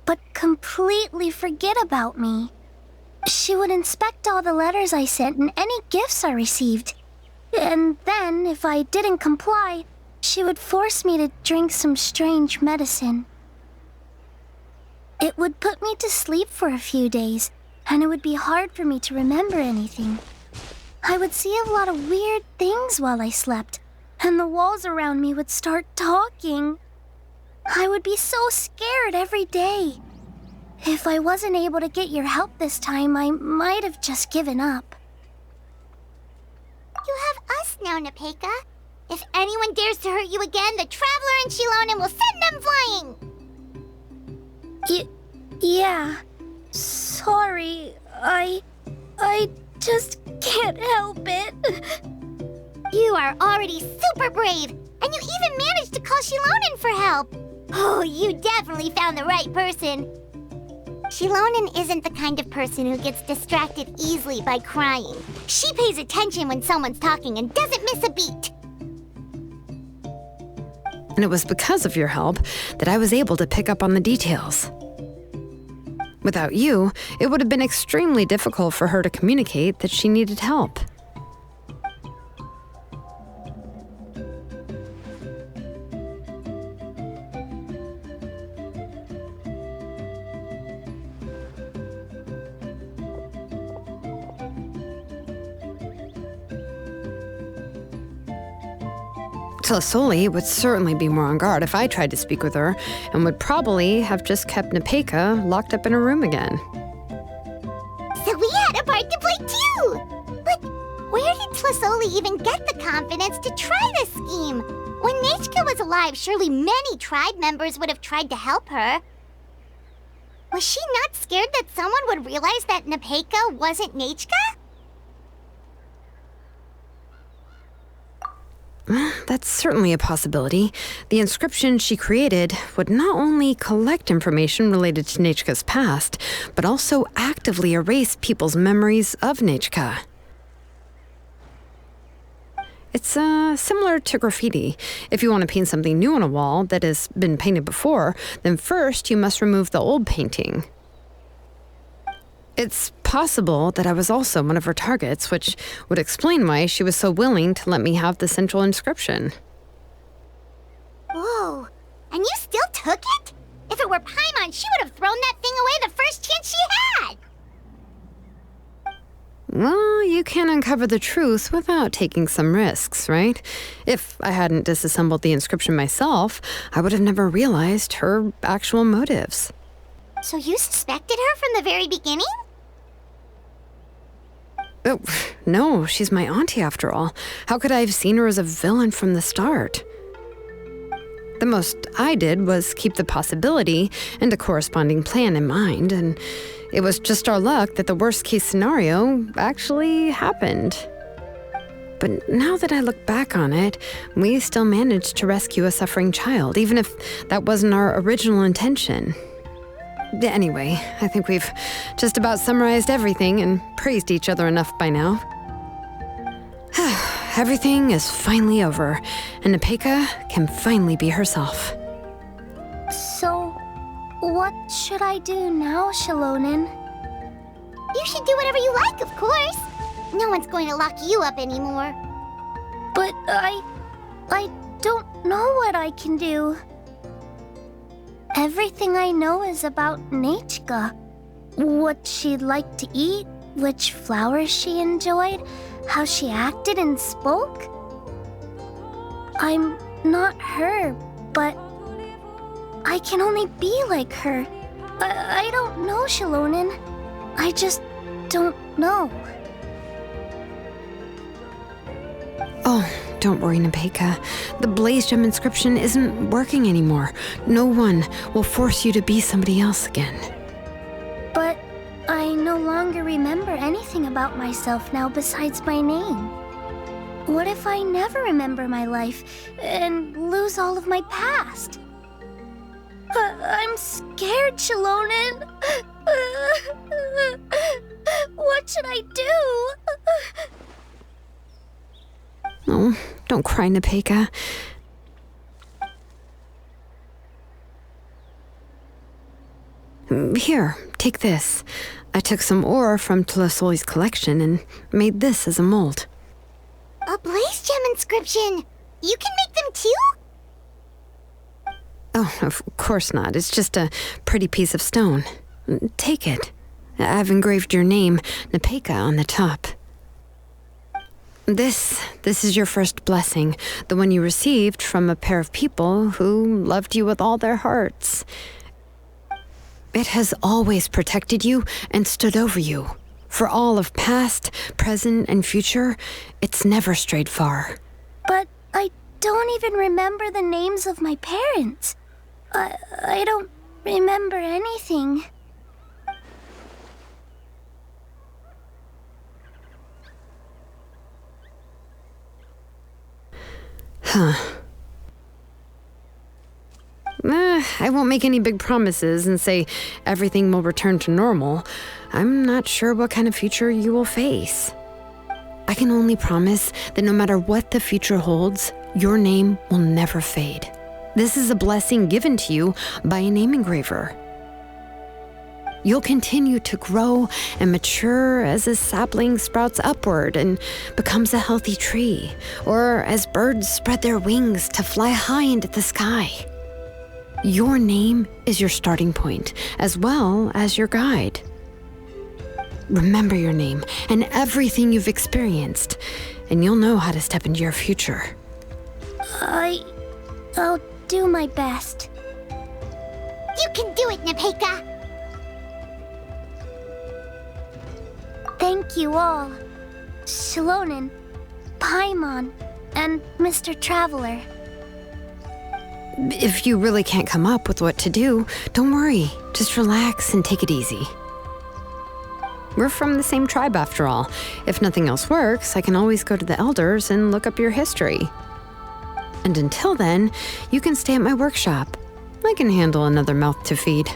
but completely forget about me. She would inspect all the letters I sent and any gifts I received. And then, if I didn't comply, she would force me to drink some strange medicine. It would put me to sleep for a few days, and it would be hard for me to remember anything. I would see a lot of weird things while I slept, and the walls around me would start talking. I would be so scared every day. If I wasn't able to get your help this time, I might have just given up. You have us now, Nepeka. If anyone dares to hurt you again, the Traveler and Xilonen will send them flying! Yeah. Sorry, I just can't help it. You are already super brave, and you even managed to call Xilonen for help. Oh, you definitely found the right person. Xilonen isn't the kind of person who gets distracted easily by crying. She pays attention when someone's talking and doesn't miss a beat. And it was because of your help that I was able to pick up on the details. Without you, it would have been extremely difficult for her to communicate that she needed help. Tlisoli would certainly be more on guard if I tried to speak with her, and would probably have just kept Nepeka locked up in a room again. So we had a part to play too! But where did Tlisoli even get the confidence to try this scheme? When Nechka was alive, surely many tribe members would have tried to help her. Was she not scared that someone would realize that Nepeka wasn't Nechka? That's certainly a possibility. The inscription she created would not only collect information related to Nechka's past, but also actively erase people's memories of Nechka. It's similar to graffiti. If you want to paint something new on a wall that has been painted before, then first you must remove the old painting. It's possible that I was also one of her targets, which would explain why she was so willing to let me have the central inscription. Whoa, and you still took it? If it were Paimon, she would have thrown that thing away the first chance she had! Well, you can uncover the truth without taking some risks, right? If I hadn't disassembled the inscription myself, I would have never realized her actual motives. So you suspected her from the very beginning? Oh, no, she's my auntie after all. How could I have seen her as a villain from the start? The most I did was keep the possibility and a corresponding plan in mind, and it was just our luck that the worst-case scenario actually happened. But now that I look back on it, we still managed to rescue a suffering child, even if that wasn't our original intention. Anyway, I think we've just about summarized everything and praised each other enough by now. Everything is finally over, and Nepeka can finally be herself. So, what should I do now, Xilonen? You should do whatever you like, of course. No one's going to lock you up anymore. But I don't know what I can do. Everything I know is about Nechka. What she'd like to eat, which flowers she enjoyed, how she acted and spoke. I'm not her, but I can only be like her. I don't know, Xilonen. I just don't know. Oh, don't worry, Nepeka. The Blaze Gem inscription isn't working anymore. No one will force you to be somebody else again. But I no longer remember anything about myself now besides my name. What if I never remember my life and lose all of my past? I'm scared, Xilonen. What should I do? Oh, don't cry, Nepeka. Here, take this. I took some ore from Tlasoli's collection and made this as a mold. A blaze gem inscription! You can make them too? Oh, of course not. It's just a pretty piece of stone. Take it. I've engraved your name, Nepeka, on the top. This is your first blessing, the one you received from a pair of people who loved you with all their hearts. It has always protected you and stood over you. For all of past, present, and future, it's never strayed far. But I don't even remember the names of my parents. I don't remember anything. I won't make any big promises and say everything will return to normal. I'm not sure what kind of future you will face. I can only promise that no matter what the future holds, your name will never fade. This is a blessing given to you by a name engraver. You'll continue to grow and mature as a sapling sprouts upward and becomes a healthy tree, or as birds spread their wings to fly high into the sky. Your name is your starting point, as well as your guide. Remember your name and everything you've experienced, and you'll know how to step into your future. I'll do my best. You can do it, Nepeka! Thank you all. Xilonen, Paimon, and Mr. Traveler. If you really can't come up with what to do, don't worry. Just relax and take it easy. We're from the same tribe after all. If nothing else works, I can always go to the elders and look up your history. And until then, you can stay at my workshop. I can handle another mouth to feed.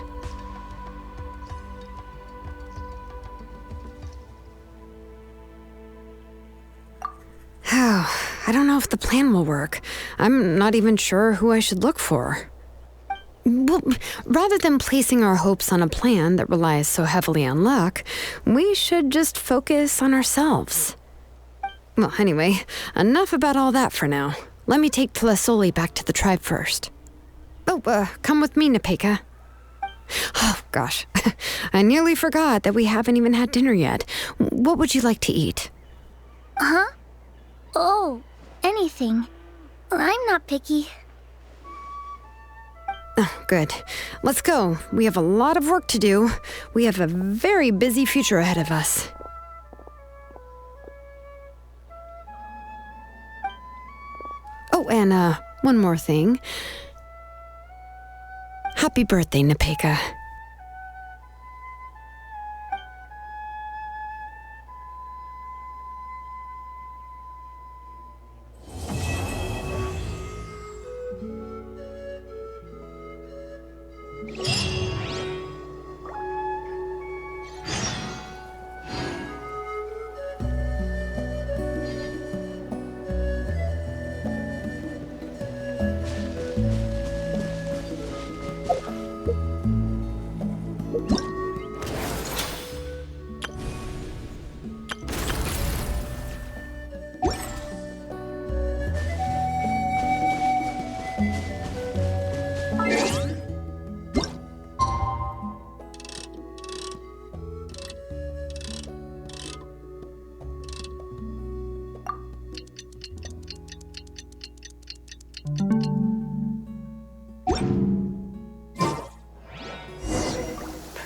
I don't know if the plan will work. I'm not even sure who I should look for. Well, rather than placing our hopes on a plan that relies so heavily on luck, we should just focus on ourselves. Well, anyway, enough about all that for now. Let me take Tlasoli back to the tribe first. Oh, come with me, Nepeka. Oh, gosh. I nearly forgot that we haven't even had dinner yet. What would you like to eat? Huh? Oh, anything. I'm not picky. Oh, good. Let's go. We have a lot of work to do. We have a very busy future ahead of us. Oh, and one more thing. Happy birthday, Nepeka.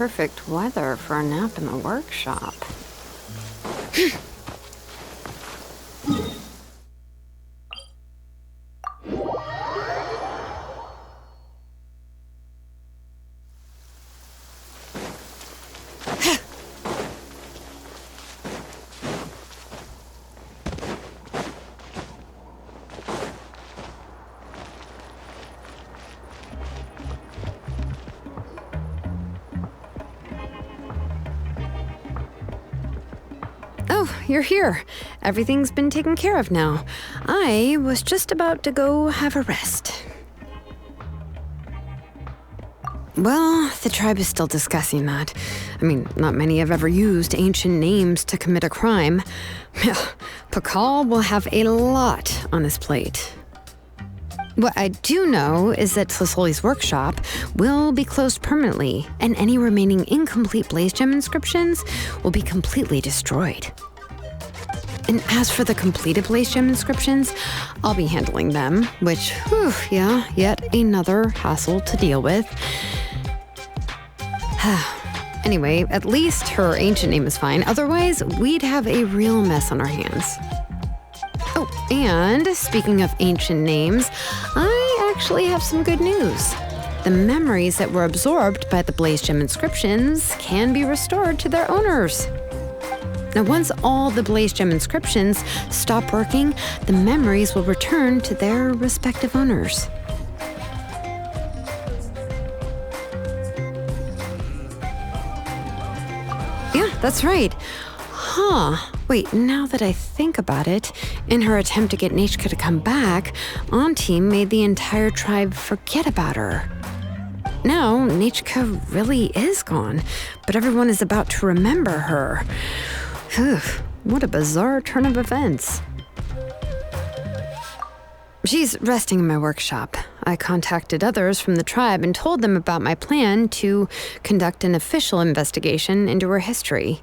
Perfect weather for a nap in the workshop. Oh, you're here. Everything's been taken care of now. I was just about to go have a rest. Well, the tribe is still discussing that. I mean, not many have ever used ancient names to commit a crime. Pakal will have a lot on his plate. What I do know is that Tlisoli's workshop will be closed permanently, and any remaining incomplete blaze gem inscriptions will be completely destroyed. And as for the completed blaze gem inscriptions, I'll be handling them, which, yeah, yet another hassle to deal with. Anyway, at least her ancient name is fine. Otherwise, we'd have a real mess on our hands. Oh, and speaking of ancient names, I actually have some good news. The memories that were absorbed by the blaze gem inscriptions can be restored to their owners. Now, once all the blaze gem inscriptions stop working, the memories will return to their respective owners. Yeah, that's right. Wait, now that I think about it, in her attempt to get Nechka to come back, Auntie made the entire tribe forget about her. Now, Nechka really is gone, but everyone is about to remember her. Phew, what a bizarre turn of events. She's resting in my workshop. I contacted others from the tribe and told them about my plan to conduct an official investigation into her history.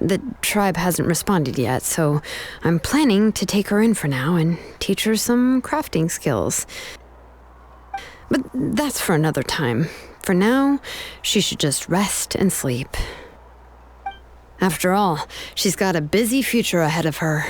The tribe hasn't responded yet, so I'm planning to take her in for now and teach her some crafting skills. But that's for another time. For now, she should just rest and sleep. After all, she's got a busy future ahead of her.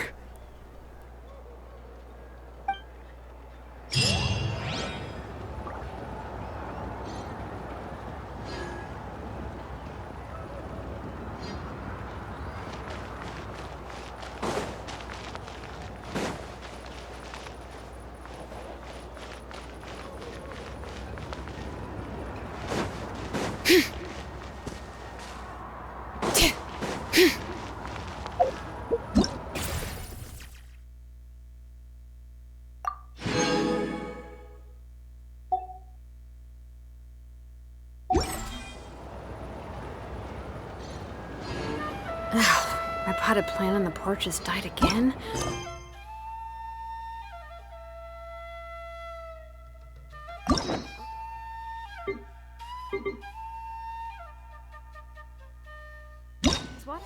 My potted plant on the porch has died again. What?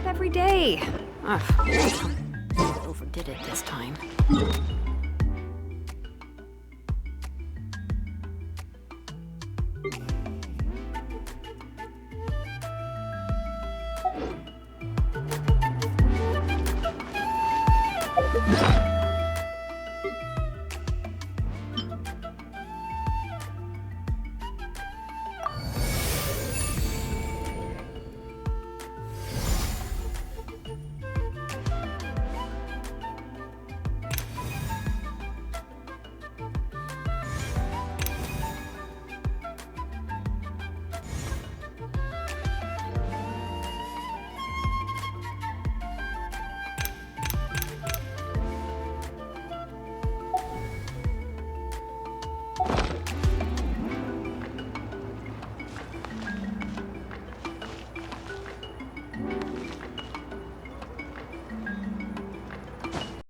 Every day. Overdid it this time.